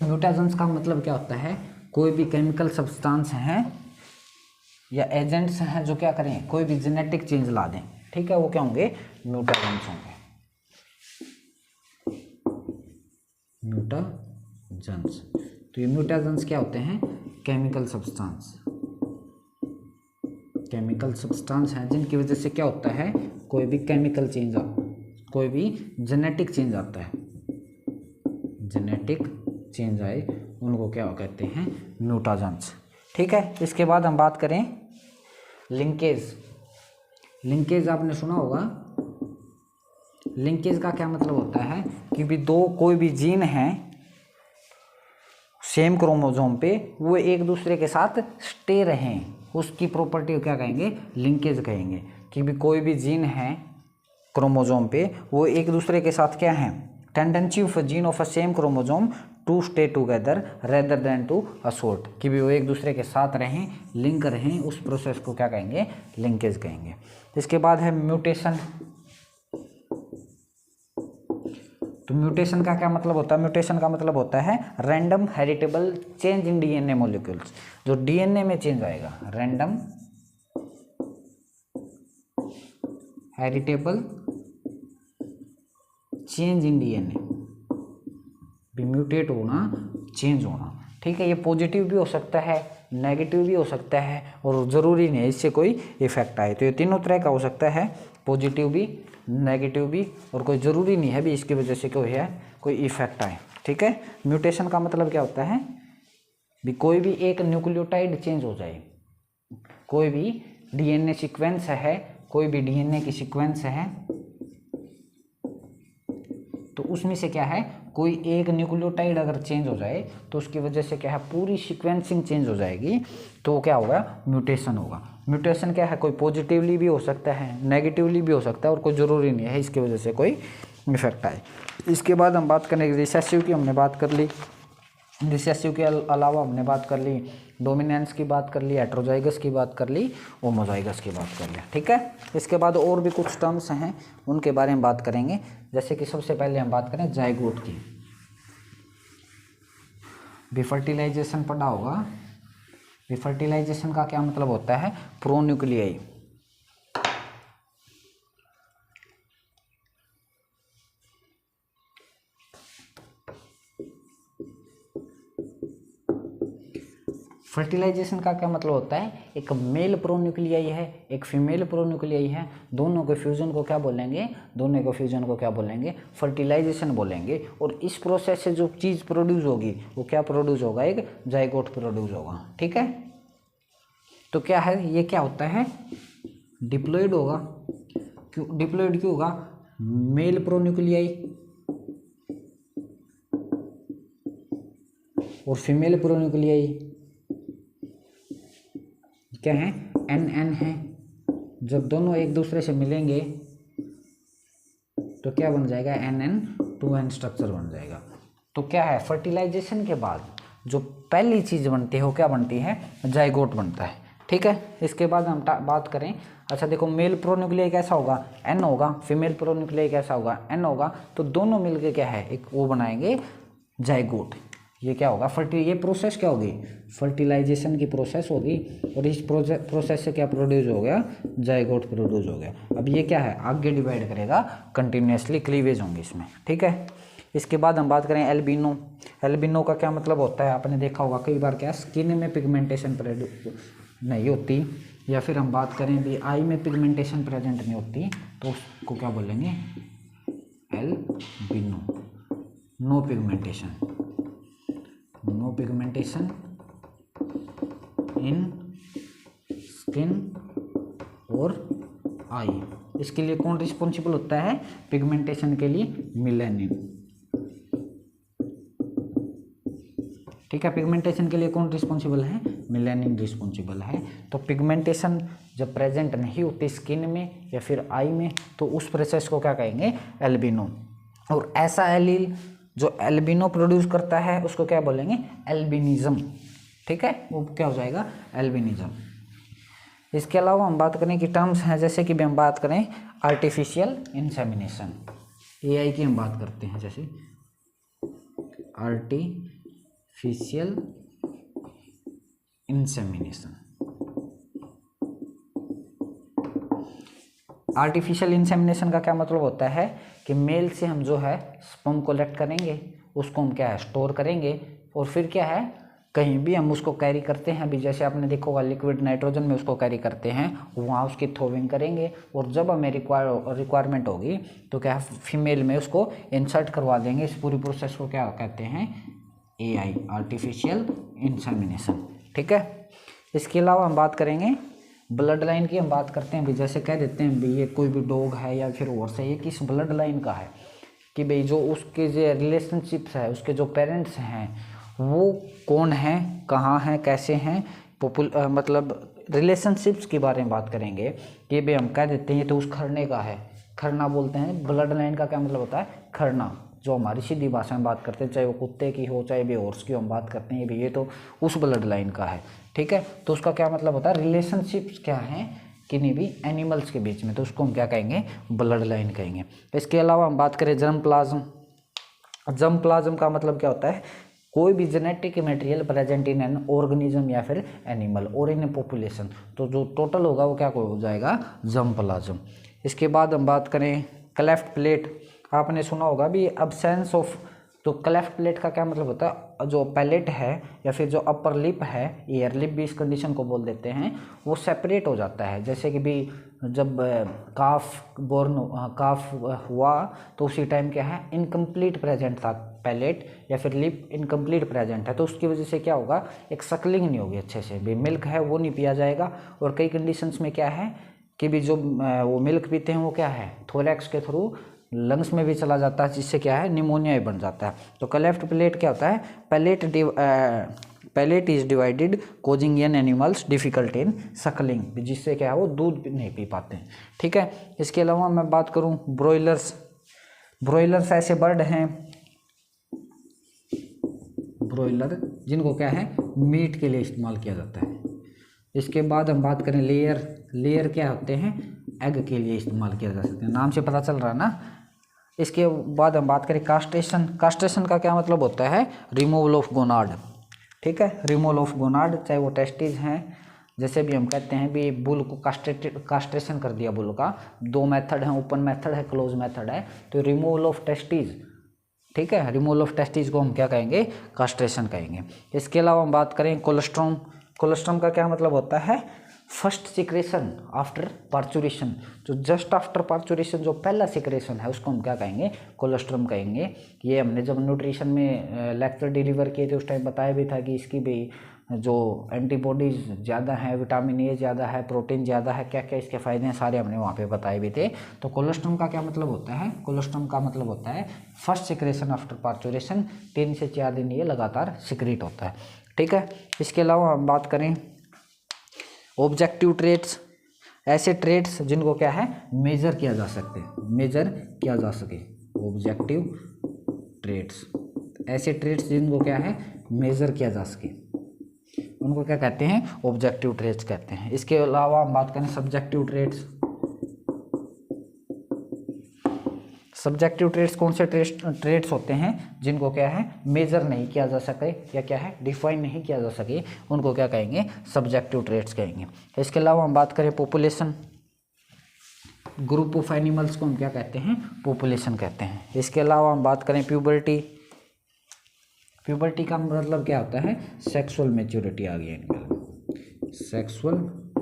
म्यूटाजेंस का मतलब क्या होता है, कोई भी केमिकल सब्सटेंस हैं या एजेंट्स हैं जो क्या करें, कोई भी जेनेटिक चेंज ला दें। ठीक है, वो क्या होंगे, म्यूटाजेंस होंगे, म्यूटाजेंस। तो ये म्यूटाजेंस क्या होते हैं, केमिकल सब्सटेंस, केमिकल सब्सटेंस हैं जिनकी वजह से क्या होता है, कोई भी केमिकल चेंज कोई भी जेनेटिक चेंज आता है, जेनेटिक चेंज आए उनको क्या कहते हैं, म्यूटाजेंस। ठीक है, इसके बाद हम बात करें लिंकेज। लिंकेज आपने सुना होगा, लिंकेज का क्या मतलब होता है, कि भी दो कोई भी जीन हैं सेम क्रोमोसोम पे, वो एक दूसरे के साथ स्टे रहें, उसकी प्रॉपर्टी को क्या कहेंगे, लिंकेज कहेंगे। कि भी कोई भी जीन है क्रोमोसोम पे, वो एक दूसरे के साथ क्या है, tendency of gene of a same chromosome to stay together rather than to assort, कि भी वो एक दूसरे के साथ रहें, लिंक रहें, उस प्रोसेस को क्या कहेंगे, लिंकेज कहेंगे। इसके बाद है म्यूटेशन। तो म्यूटेशन का क्या मतलब होता है, म्यूटेशन का मतलब होता है random heritable change in DNA molecules, जो डीएनए में चेंज आएगा, random heritable change in DNA, भी म्यूटेट होना, चेंज होना। ठीक है, ये पॉजिटिव भी हो सकता है, नेगेटिव भी हो सकता है, और ज़रूरी नहीं है इससे कोई इफेक्ट आए। तो ये तीनों तरह का हो सकता है, पॉजिटिव भी, नेगेटिव भी, और कोई ज़रूरी नहीं है भी इसकी वजह से कोई है कोई इफेक्ट आए। ठीक है, म्यूटेशन का मतलब क्या होता है, भी कोई भी एक न्यूक्लियोटाइड चेंज हो जाए, कोई भी डीएनए सीक्वेंस है, कोई भी डीएनए की सीक्वेंस है, तो उसमें से क्या है, कोई एक न्यूक्लियोटाइड अगर चेंज हो जाए तो उसकी वजह से क्या है, पूरी सीक्वेंसिंग चेंज हो जाएगी, तो क्या होगा, म्यूटेशन होगा। म्यूटेशन क्या है, कोई पॉजिटिवली भी हो सकता है, नेगेटिवली भी हो सकता है, और कोई ज़रूरी नहीं है इसकी वजह से कोई इफेक्ट आए। इसके बाद हम बात करेंगे रिसेसिव की, हमने बात कर ली। रिसेसिव के अलावा हमने बात कर ली डोमिनेंस की, बात कर ली हेटेरोजाइगस की, बात कर ली होमोजाइगस की, बात कर ली। ठीक है, इसके बाद और भी कुछ टर्म्स हैं उनके बारे में बात करेंगे। जैसे कि सबसे पहले हम बात करें जाइगोट की। बिफर्टिलाइजेशन पढ़ा होगा। बिफर्टिलाइजेशन का क्या मतलब होता है? प्रोन्यूक्लियाई। फर्टिलाइजेशन का क्या मतलब होता है? एक मेल प्रोन्यूक्लियाई है, एक फीमेल प्रोन्यूक्लियाई है, दोनों के फ्यूजन को क्या बोलेंगे? दोनों के फ्यूजन को क्या बोलेंगे? फर्टिलाइजेशन बोलेंगे। और इस प्रोसेस से जो चीज़ प्रोड्यूस होगी वो क्या प्रोड्यूस होगा? एक जाइगोट प्रोड्यूस होगा। ठीक है, तो क्या है ये, क्या होता है? डिप्लॉइड होगा। क्यों डिप्लॉइड क्यों होगा? मेल प्रोन्यूक्लियाई और फीमेल प्रोन्यूक्लियाई क्या है? NN है। जब दोनों एक दूसरे से मिलेंगे तो क्या बन जाएगा? NN2N स्ट्रक्चर बन जाएगा। तो क्या है? फर्टिलाइजेशन के बाद जो पहली चीज बनती है वो क्या बनती है? जाइगोट बनता है। ठीक है, इसके बाद हम बात करें। अच्छा देखो, मेल प्रोन्यूक्लियाई कैसा होगा? N होगा। फीमेल प्रोन्यूक्लियाई कैसा होगा? N होगा। तो दोनों मिलके क्या है? एक वो बनाएंगे जाइगोट। ये क्या होगा? ये प्रोसेस क्या होगी? फर्टिलाइजेशन की प्रोसेस होगी। और इस प्रोसेस से क्या प्रोड्यूस हो गया? जाइगोट प्रोड्यूस हो गया। अब ये क्या है? आगे डिवाइड करेगा कंटिन्यूसली, क्लीवेज होंगे इसमें। ठीक है, इसके बाद हम बात करें एल्बिनो। एल्बिनो का क्या मतलब होता है? आपने देखा होगा कई बार, क्या स्किन में पिगमेंटेशन नहीं होती, या फिर हम बात करें भी आई में पिगमेंटेशन प्रेजेंट नहीं होती, तो उसको क्या बोलेंगे? Albino. No pigmentation, no pigmentation in skin और आई। इसके लिए कौन रिस्पॉन्सिबल होता है? पिगमेंटेशन के लिए मेलानिन। ठीक है, पिगमेंटेशन के लिए कौन रिस्पॉन्सिबल है? मेलानिन रिस्पॉन्सिबल है। तो पिगमेंटेशन जब प्रेजेंट नहीं होती स्किन में या फिर आई में, तो उस प्रोसेस को क्या कहेंगे? एल्बिनो। और ऐसा एलील जो एल्बिनो प्रोड्यूस करता है उसको क्या बोलेंगे? एल्बिनिज्म। ठीक है, वो क्या हो जाएगा? एल्बिनिज्म। इसके अलावा हम बात करें कि टर्म्स हैं, जैसे कि हम बात करें आर्टिफिशियल इंसेमिनेशन, AI की हम बात करते हैं। जैसे आर्टिफिशियल इंसेमिनेशन। आर्टिफिशियल इंसेमिनेशन का क्या मतलब होता है? कि मेल से हम जो है स्पर्म कलेक्ट करेंगे, उसको हम क्या है? स्टोर करेंगे, और फिर क्या है? कहीं भी हम उसको कैरी करते हैं। अभी जैसे आपने देखा होगा लिक्विड नाइट्रोजन में उसको कैरी करते हैं, वहाँ उसकी थ्रोविंग करेंगे, और जब हमें रिक्वायरमेंट होगी तो क्या फीमेल में उसको इंसर्ट करवा देंगे। इस पूरी प्रोसेस को क्या कहते हैं? AI, artificial insemination. ठीक है, इसके अलावा हम बात करेंगे ब्लड लाइन की। हम बात करते हैं भी, जैसे कह देते हैं भी ये कोई भी डॉग है या फिर हॉर्स है, ये किस ब्लड लाइन का है? कि भाई जो उसके जो रिलेशनशिप्स है, उसके जो पेरेंट्स हैं वो कौन हैं, कहाँ हैं, कैसे हैं, मतलब रिलेशनशिप्स के बारे में बात करेंगे। कि भाई हम कह देते हैं ये तो उस खरने का है, खरना बोलते हैं। ब्लड लाइन का क्या मतलब होता है? खरना। जो हमारी सीधी भाषा में बात करते हैं, चाहे वो कुत्ते की हो चाहे भी हॉर्स की हो, हम बात करते हैं ये तो उस ब्लड लाइन का है। ठीक है, तो उसका क्या मतलब होता है? रिलेशनशिप्स क्या हैं किन्हीं भी एनिमल्स के बीच में, तो उसको हम क्या कहेंगे? ब्लड लाइन कहेंगे। इसके अलावा हम बात करें जर्म प्लाज्म। जर्म प्लाज्म का मतलब क्या होता है? कोई भी genetic material present in an organism या फिर एनिमल और इन पॉपुलेशन, तो जो टोटल होगा वो क्या हो जाएगा? Germ plasm. इसके बाद हम बात करें क्लेफ्ट प्लेट। आपने सुना होगा भी अब्सेंस ऑफ, तो क्लेफ्ट प्लेट का क्या मतलब होता है? जो पैलेट है या फिर जो अपर लिप है, ईयर लिप भी इस कंडीशन को बोल देते हैं, वो सेपरेट हो जाता है। जैसे कि भी जब काफ हुआ तो उसी टाइम क्या है? इनकम्प्लीट प्रेजेंट था पैलेट या फिर लिप, इनकम्प्लीट प्रेजेंट है, तो उसकी वजह से क्या होगा? एक सकलिंग नहीं होगी अच्छे से, भी मिल्क है वो नहीं पिया जाएगा। और कई कंडीशंस में क्या है कि भी जो वो मिल्क पीते हैं वो क्या है? थोरैक्स के थ्रू लंग्स में भी चला जाता है, जिससे क्या है? निमोनिया बन जाता है। तो क्लेफ्ट प्लेट क्या होता है? Palate is divided causing in animals difficult in suckling, जिससे क्या है? वो दूध नहीं पी पाते हैं। ठीक है, इसके अलावा मैं बात करूं ब्रोइलर्स। ब्रोइलर्स ऐसे बर्ड हैं ब्रॉयलर, जिनको क्या है मीट के लिए इस्तेमाल किया जाता है। इसके बाद हम बात करें लेयर क्या होते हैं, एग के लिए इस्तेमाल किया जा सकते हैं, नाम से पता चल रहा है ना। इसके बाद हम बात करें कास्ट्रेशन का क्या मतलब होता है, रिमूवल ऑफ गोनाड, ठीक है, रिमूवल ऑफ गोनाड, चाहे वो टेस्टिस हैं, जैसे भी हम कहते हैं भी बुल को कास्ट्रेशन कर दिया बुल का। दो मेथड है, ओपन मेथड है, क्लोज मेथड है। तो रिमूवल ऑफ टेस्टिस, ठीक है, रिमूवल ऑफ टेस्टिस को हम क्या कहेंगे, कास्ट्रेशन कहेंगे। इसके अलावा हम बात करें कोलेस्ट्रम का क्या मतलब होता है, फर्स्ट सिक्रेशन आफ्टर पार्चुरेशन, जो जस्ट आफ्टर पार्चुरेशन जो पहला सिक्रेशन है उसको हम क्या कहेंगे, कोलेस्ट्रम कहेंगे। ये हमने जब न्यूट्रिशन में लेक्चर डिलीवर किए थे उस टाइम बताया भी था कि इसकी भी जो एंटीबॉडीज ज़्यादा है, विटामिन ए ज़्यादा है, प्रोटीन ज़्यादा है, क्या क्या इसके फ़ायदे हैं सारे हमने वहाँ पे बताए भी थे। तो कोलेस्ट्रम का क्या मतलब होता है, कोलेस्ट्रम का मतलब होता है फर्स्ट सिक्रेशन आफ्टर पार्चुरेशन, 3 से 4 दिन ये लगातार सिक्रेट होता है, ठीक है। इसके अलावा हम बात करें ऑब्जेक्टिव ट्रेट्स, ऐसे ट्रेट्स जिनको क्या है मेजर किया जा सकते, मेजर किया जा सके, ऑब्जेक्टिव ट्रेट्स, ऐसे ट्रेट्स जिनको क्या है मेजर किया जा सके, उनको क्या कहते हैं, ऑब्जेक्टिव ट्रेट्स कहते हैं। इसके अलावा हम बात करें सब्जेक्टिव ट्रेट्स। सब्जेक्टिव ट्रेट्स कौन से ट्रेट्स होते हैं जिनको क्या है मेजर नहीं किया जा सके या क्या है डिफाइन नहीं किया जा सके, उनको क्या कहेंगे, सब्जेक्टिव ट्रेट्स कहेंगे। इसके अलावा हम बात करें पॉपुलेशन, ग्रुप ऑफ एनिमल्स को हम क्या कहते हैं, पॉपुलेशन कहते हैं। इसके अलावा हम बात करें प्यूबर्टी, प्यूबर्टी का मतलब क्या होता है, सेक्सुअल मैच्योरिटी आ गई एनिमल, सेक्सुअल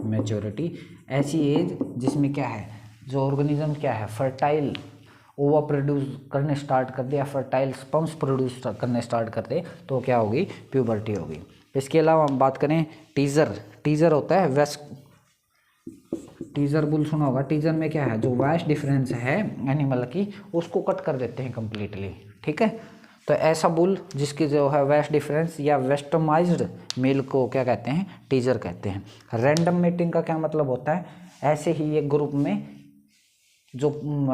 मैच्योरिटी, ऐसी एज जिसमें क्या है जो ऑर्गेनिज्म क्या है फर्टाइल ओवा प्रोड्यूस करने स्टार्ट कर दे या फर्टाइल स्पर्म्स प्रोड्यूस करने स्टार्ट कर दे तो क्या होगी, प्यूबर्टी होगी। इसके अलावा हम बात करें टीजर होता है टीजर बुल सुना होगा, टीजर में क्या है जो वैस्ट डिफरेंस है एनिमल की उसको कट कर देते हैं कम्प्लीटली, ठीक है। तो ऐसा बुल जिसकी जो है वेस्ट डिफरेंस या वेस्टमाइज्ड मेल को क्या कहते हैं, टीजर कहते हैं। रैंडम मीटिंग का क्या मतलब होता है, ऐसे ही एक ग्रुप में जो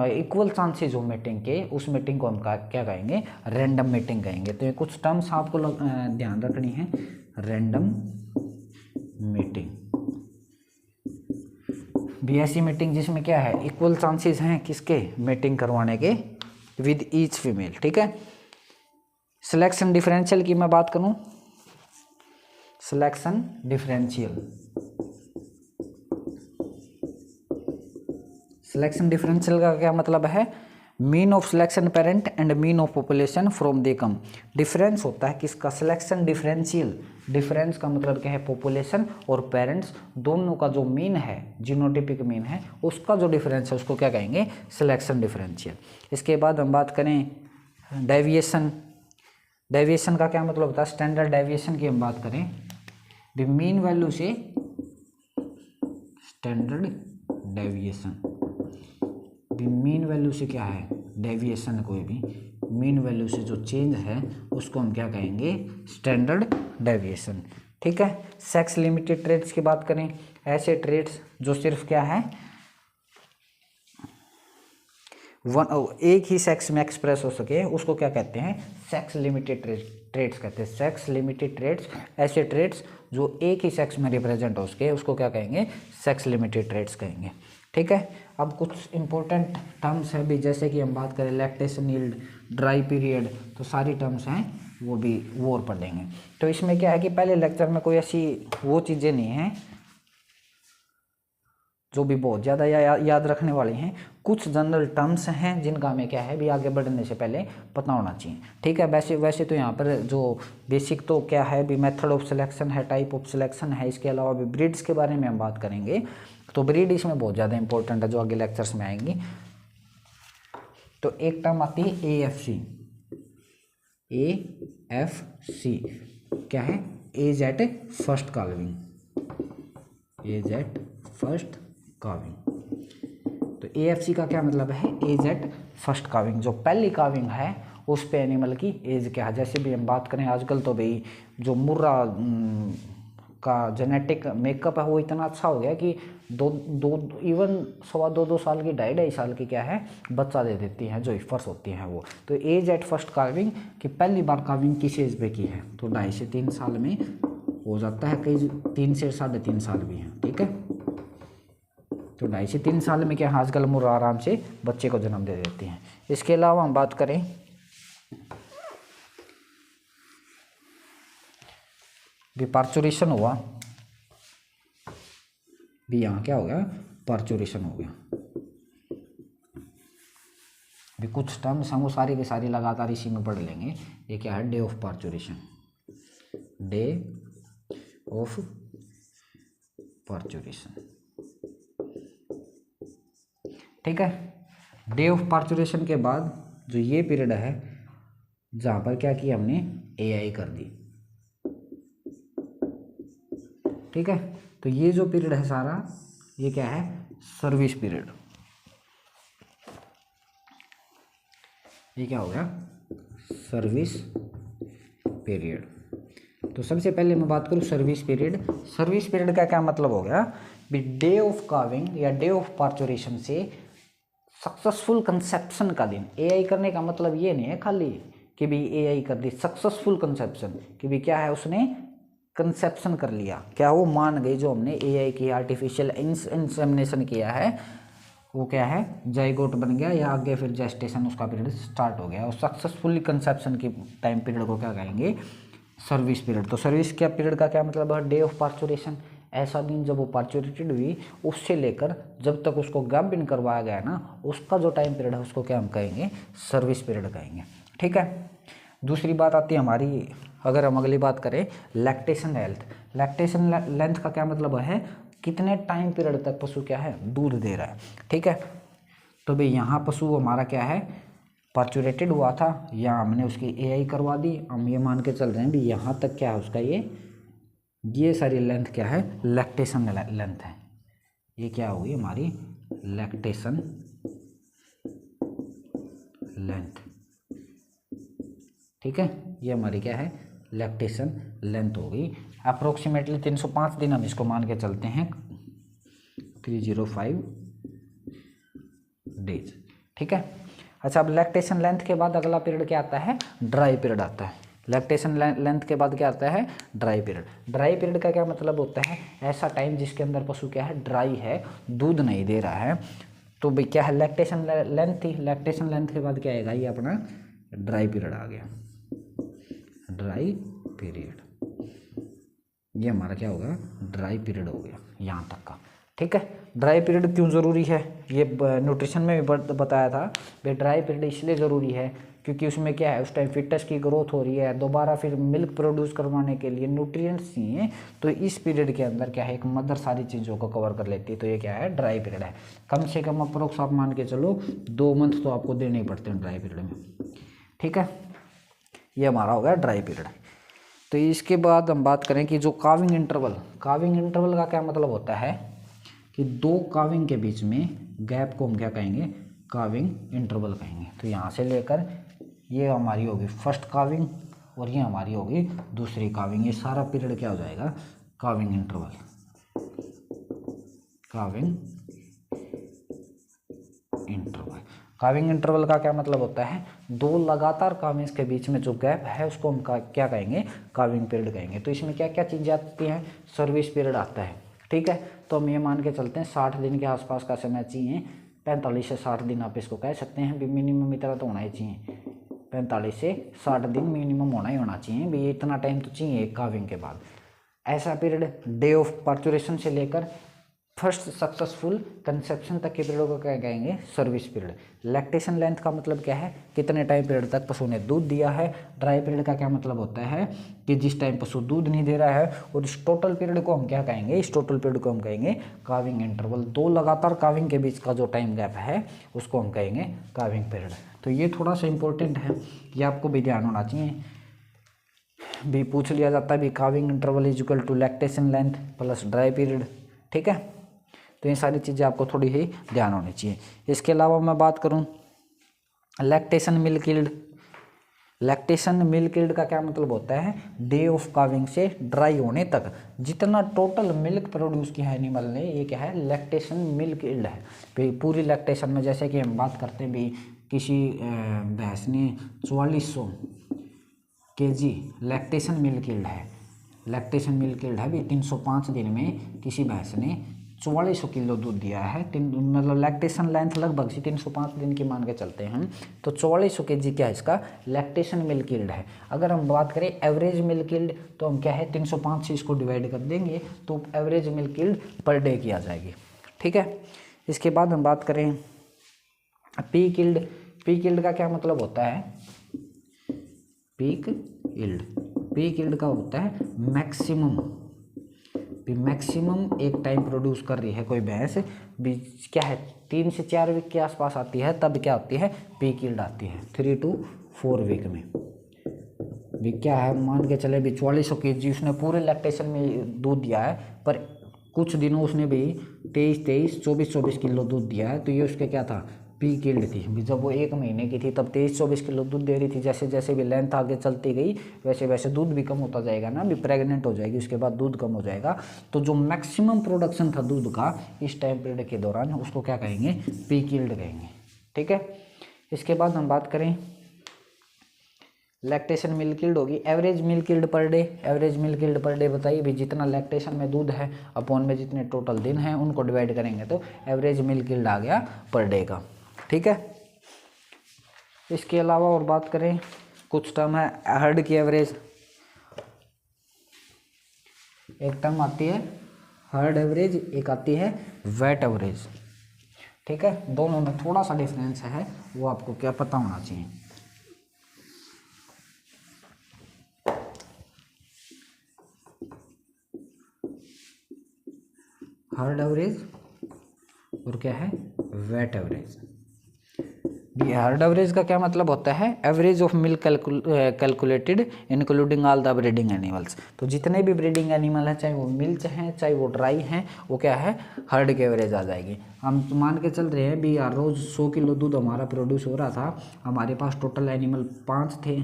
इक्वल चांसेस हो मीटिंग के, उस मीटिंग को हम क्या कहेंगे, रैंडम मीटिंग कहेंगे। तो ये कुछ टर्म्स आपको ध्यान रखनी है, रैंडम मीटिंग भी ऐसी मीटिंग जिसमें क्या है इक्वल चांसेस हैं किसके, मीटिंग करवाने के विद ईच फीमेल, ठीक है। सिलेक्शन डिफरेंशियल की मैं बात करूं, सिलेक्शन डिफरेंशियल, सिलेक्शन डिफरेंशियल का क्या मतलब है, mean of selection parent and mean of population from they come. Difference होता है किसका, सिलेक्शन डिफरेंशियल, डिफरेंस का मतलब क्या है पॉपुलेशन और पेरेंट्स दोनों का जो मीन है, जीनोटिपिक मीन है, उसका जो डिफरेंस है उसको क्या कहेंगे, सिलेक्शन डिफरेंशियल। इसके बाद हम बात करें डेविएशन, डेविएशन का क्या मतलब होता है, स्टैंडर्ड डेविएशन की हम बात करें द मीन वैल्यू से, स्टैंडर्ड डेविएशन, मीन वैल्यू से क्या है डेविएशन, कोई भी मीन वैल्यू से जो चेंज है उसको हम क्या कहेंगे, स्टैंडर्ड डेविएशन, ठीक है। सेक्स लिमिटेड ट्रेड्स की बात करें, ऐसे ट्रेड्स जो सिर्फ क्या है एक ही सेक्स में एक्सप्रेस हो सके उसको क्या कहते हैं, सेक्स लिमिटेड ट्रेड्स कहते हैं। सेक्स लिमिटेड ट्रेड्स, ऐसे ट्रेड्स जो एक ही सेक्स में रिप्रेजेंट हो सके उसको क्या कहेंगे, सेक्स लिमिटेड ट्रेड्स कहेंगे, ठीक है। अब कुछ इंपॉर्टेंट टर्म्स है भी, जैसे कि हम बात करें लैक्टेशन यील्ड, ड्राई पीरियड, तो सारी टर्म्स हैं वो भी वो और पढ़ेंगे। तो इसमें क्या है कि पहले लेक्चर में कोई ऐसी वो चीज़ें नहीं हैं जो भी बहुत ज़्यादा याद रखने वाली हैं, कुछ जनरल टर्म्स हैं जिनका हमें क्या है भी आगे बढ़ने से पहले पता होना चाहिए, ठीक है। वैसे तो यहाँ पर जो बेसिक तो क्या है भी मेथड ऑफ सिलेक्शन है, टाइप ऑफ सिलेक्शन है, इसके अलावा भी ब्रीड्स के बारे में हम बात करेंगे, तो ब्रीड इसमें बहुत ज़्यादा इंपॉर्टेंट है जो आगे लेक्चर्स में आएंगी। तो एक टर्म आती है AFC, AFC क्या है, age at first calving, age at first calving. तो AFC का क्या मतलब है, एज एट फर्स्ट काविंग, जो पहली काविंग है उस पे एनिमल की एज क्या है। जैसे भी हम बात करें आजकल तो भाई जो मुर्रा का जेनेटिक मेकअप है वो इतना अच्छा हो गया कि दो दो इवन 2.25 साल की 2.5 साल की क्या है बच्चा दे देती हैं जो इफर्स होती हैं वो। तो एज एट फर्स्ट कार्विंग कि पहली बार कार्विंग किस एज पे की है, तो 2.5 से 3 साल में हो जाता है, कई 3 से 3.5 साल भी हैं, ठीक है। तो 2.5 से 3 साल में क्या आजकल मुर्रा आराम से बच्चे को जन्म दे देती हैं। इसके अलावा हम बात करें भी पार्चुरेशन हुआ, भी यहाँ क्या हो गया पार्चुरेशन हो गया। भी कुछ टर्म्स हम वो सारी की सारी लगातार इसी में पढ़ लेंगे। ये क्या है, day of parturition, day of parturition, ठीक है। डे ऑफ पार्चुरेशन के बाद जो ये पीरियड है जहाँ पर क्या किया हमने एआई कर दी, ठीक है। तो ये जो पीरियड है सारा ये क्या है सर्विस पीरियड, ये क्या हो गया सर्विस पीरियड। तो सबसे पहले मैं बात करूँ सर्विस पीरियड। सर्विस पीरियड का क्या मतलब हो गया, भी डे ऑफ कार्विंग या डे ऑफ पार्चुरेशन से सक्सेसफुल कंसेप्शन का दिन। एआई करने का मतलब ये नहीं है खाली कि भी एआई कर दी, सक्सेसफुल कंसेप्शन कि भी क्या है उसने कंसेप्शन कर लिया, क्या वो मान गई जो हमने एआई की आर्टिफिशियल इंसेमिनेशन किया है वो क्या है जाइगोट बन गया या आगे फिर जेस्टेशन उसका पीरियड स्टार्ट हो गया, और सक्सेसफुली कंसेप्शन की टाइम पीरियड को क्या कहेंगे सर्विस पीरियड। तो सर्विस क्या पीरियड का क्या मतलब है, डे ऑफ पार्चुरेशन, ऐसा दिन जब वो पार्चुरेटेड हुई उससे लेकर जब तक उसको गाभिन करवाया गया ना उसका जो टाइम पीरियड है उसको क्या हम कहेंगे सर्विस पीरियड कहेंगे, ठीक है। दूसरी बात आती है हमारी, अगर हम अगली बात करें लैक्टेशन हेल्थ। लैक्टेशन लेंथ का क्या मतलब है, कितने टाइम पीरियड तक पशु क्या है दूध दे रहा है, ठीक है। तो भाई यहाँ पशु हमारा क्या है पार्चुरेटेड हुआ था, यहाँ हमने उसकी एआई करवा दी, हम ये मान के चल रहे हैं भी यहाँ तक क्या है उसका ये सारी लेंथ क्या है लैक्टेशन लेंथ है, ये क्या होगी हमारी लैक्टेशन लेंथ, ठीक है। ये हमारी क्या है लैक्टेशन लेंथ हो गई। अप्रोक्सीमेटली 305 दिन हम इसको मान के चलते हैं, 305 डेज, ठीक है। अच्छा अब लैक्टेशन लेंथ के बाद अगला पीरियड क्या आता है ड्राई पीरियड आता है। लैक्टेशन लेंथ के बाद क्या आता है ड्राई पीरियड। ड्राई पीरियड का क्या मतलब होता है, ऐसा टाइम जिसके अंदर पशु क्या है ड्राई है, दूध नहीं दे रहा है। तो भाई क्या है लैक्टेशन लेंथ थी, लैक्टेशन लेंथ के बाद क्या आएगा ये अपना ड्राई पीरियड आ गया, ड्राई पीरियड, ये हमारा क्या होगा ड्राई पीरियड हो गया यहाँ तक का, ठीक है। ड्राई पीरियड क्यों ज़रूरी है, ये न्यूट्रिशन में भी बताया था भाई ड्राई पीरियड इसलिए ज़रूरी है क्योंकि उसमें क्या है उस टाइम फिटस की ग्रोथ हो रही है, दोबारा फिर मिल्क प्रोड्यूस करवाने के लिए न्यूट्रिएंट्स चाहिए, तो इस पीरियड के अंदर क्या है एक मदर सारी चीज़ों को कवर कर लेती है, तो ये क्या है ड्राई पीरियड है। कम से कम अप्रोक्स आप मान के चलो 2 मंथ तो आपको देने ही पड़ते हैं ड्राई पीरियड में, ठीक है। ये हमारा हो गया ड्राई पीरियड। तो इसके बाद हम बात करें कि जो काविंग इंटरवल, काविंग इंटरवल का क्या मतलब होता है कि 2 काविंग के बीच में गैप को हम क्या कहेंगे काविंग इंटरवल कहेंगे। तो यहाँ से लेकर ये हमारी होगी फर्स्ट काविंग और ये हमारी होगी दूसरी काविंग, ये सारा पीरियड क्या हो जाएगा calving interval, calving interval. Calving interval का क्या मतलब होता है 2 लगातार काविंग्स के बीच में जो गैप है उसको हम क्या कहेंगे काविंग पीरियड कहेंगे। तो इसमें क्या क्या चीज़ें आती हैं, सर्विस पीरियड आता है, ठीक है। तो हम ये मान के चलते हैं 60 दिन के आसपास का समय चाहिए, 45 से 60 दिन आप इसको कह सकते हैं भी मिनिमम इतना तो होना ही चाहिए, 45 से 60 दिन मिनिमम होना ही होना चाहिए भी, इतना टाइम तो चाहिए एक काविंग के बाद। ऐसा पीरियड डे ऑफ पार्चुरेशन से लेकर फर्स्ट सक्सेसफुल कंसेप्शन तक के पीरियड को क्या कहेंगे सर्विस पीरियड। लैक्टेशन लेंथ का मतलब क्या है कितने टाइम पीरियड तक पशु ने दूध दिया है। ड्राई पीरियड का क्या मतलब होता है कि जिस टाइम पशु दूध नहीं दे रहा है, और इस टोटल पीरियड को हम क्या कहेंगे, इस टोटल पीरियड को हम कहेंगे काविंग इंटरवल। 2 लगातार काविंग के बीच का जो टाइम गैप है उसको हम कहेंगे काविंग पीरियड। तो ये थोड़ा सा इंपॉर्टेंट है, ये आपको भी ध्यान होना चाहिए, भी पूछ लिया जाता है भी calving interval is equal to lactation length plus dry period, ठीक है। तो ये सारी चीज़ें आपको थोड़ी ही ध्यान होनी चाहिए। इसके अलावा मैं बात करूं lactation milk yield, lactation milk yield का क्या मतलब होता है, डे ऑफ काविंग से ड्राई होने तक जितना टोटल मिल्क प्रोड्यूस किया है एनिमल ने, ये क्या है, लैक्टेशन मिल्क यील्ड है। भाई पूरी लैक्टेशन में जैसे कि हम बात करते हैं, भाई किसी भैंस ने 4400 kg लैक्टेशन मिल्क यील्ड है, लैक्टेशन मिल्क यील्ड है भाई 305 दिन में किसी भैंस ने 4400 किलो दूध दिया है, मतलब लैक्टेशन लेंथ लगभग से 305 दिन की मान के चलते हैं हम, तो 4400 kg क्या है इसका लैक्टेशन मिल्क यील्ड है। अगर हम बात करें एवरेज मिल्क यील्ड, तो हम क्या है 305 से इसको डिवाइड कर देंगे तो average milk yield per day की आ जाएगी। ठीक है, इसके बाद हम बात करें पीक यील्ड। पीक यील्ड का क्या मतलब होता है, पीक यील्ड, पीक यील्ड का होता है मैक्सिमम, मैक्सिमम एक टाइम प्रोड्यूस कर रही है कोई भैंस, क्या है 3 से 4 वीक के आसपास आती है, तब क्या होती है पीक यील्ड आती है 3 to 4 वीक में। भी क्या है, मान के चले भी 4400 kg उसने पूरे लैक्टेशन में दूध दिया है, पर कुछ दिनों उसने भी 23-24 किलो दूध दिया है, तो ये उसके क्या था, पीक यील्ड थी। भी जब वो 1 महीने की थी तब 23-24 किलो दूध दे रही थी, जैसे जैसे भी लेंथ आगे चलती गई वैसे वैसे दूध भी कम होता जाएगा ना, भी प्रेग्नेंट हो जाएगी उसके बाद दूध कम हो जाएगा, तो जो मैक्सिमम प्रोडक्शन था दूध का इस टाइम पीरियड के दौरान उसको क्या कहेंगे, पीक यील्ड कहेंगे। ठीक है, इसके बाद हम बात करें लैक्टेशन मिल्क यील्ड होगी, average milk yield per day. Average milk yield per day बताइए भी जितना लैक्टेशन में दूध है अपॉन में जितने टोटल दिन हैं उनको डिवाइड करेंगे तो एवरेज मिल्क यील्ड आ गया पर डे का। ठीक है, इसके अलावा और बात करें कुछ टर्म है हर्ड की एवरेज, एक टर्म आती है हर्ड एवरेज, एक आती है वेट एवरेज। ठीक है, दोनों में थोड़ा सा डिफरेंस है, वो आपको क्या पता होना चाहिए। हर्ड एवरेज और क्या है वेट एवरेज। हर्ड एवरेज का क्या मतलब होता है, average of milk calculated including all the breeding animals. तो जितने भी ब्रीडिंग एनिमल हैं, चाहे वो मिल्क हैं चाहे वो ड्राई हैं, वो क्या है हर्ड की एवरेज आ जाएगी। हम मान के चल रहे हैं भी यार रोज 100 किलो दूध हमारा प्रोड्यूस हो रहा था, हमारे पास टोटल एनिमल 5 थे,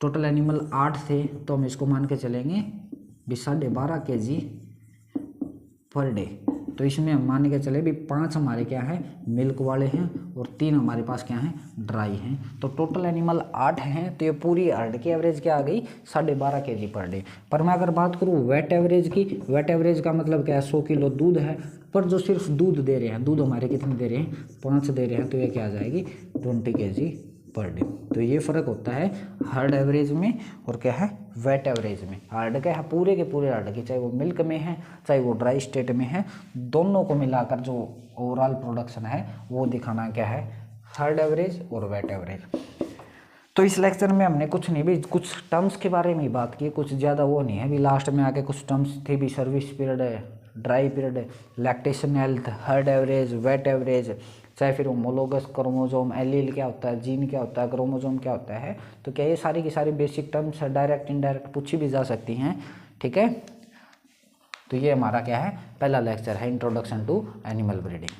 टोटल एनिमल 8 थे, तो हम इसको मान के चलेंगे भी 12.5 kg पर डे। तो इसमें हम मान के चले भी 5 हमारे क्या है मिल्क वाले हैं और 3 हमारे पास क्या हैं ड्राई हैं, तो टोटल एनिमल 8 हैं, तो ये पूरी हर्ड की एवरेज क्या आ गई 12.5 kg पर डे। पर मैं अगर बात करूँ वेट एवरेज की, वेट एवरेज का मतलब क्या है 100 किलो दूध है, पर जो सिर्फ दूध दे रहे हैं, दूध हमारे कितने दे रहे हैं 5 दे रहे हैं, तो ये क्या आ जाएगी 20 kg पर डे। तो ये फ़र्क होता है हर्ड एवरेज में और क्या है वेट एवरेज में। हर्ड क्या है पूरे के पूरे हर्ड की, चाहे वो मिल्क में है चाहे वो ड्राई स्टेट में है, दोनों को मिलाकर जो ओवरऑल प्रोडक्शन है वो दिखाना क्या है हर्ड एवरेज और वेट एवरेज। तो इस लेक्चर में हमने कुछ नहीं भी कुछ टर्म्स के बारे में ही बात की, कुछ ज़्यादा वो नहीं है भी, लास्ट में आके कुछ टर्म्स थे भी service period, dry period, lactation health, herd average, weight average, चाहे फिर होमोलोगस क्रोमोजोम, एलील क्या होता है, जीन क्या होता है, क्रोमोजोम क्या होता है, तो क्या ये सारी की सारी बेसिक टर्म्स है, डायरेक्ट इनडायरेक्ट पूछी भी जा सकती हैं। ठीक है, तो ये हमारा क्या है पहला लेक्चर है इंट्रोडक्शन टू एनिमल ब्रीडिंग।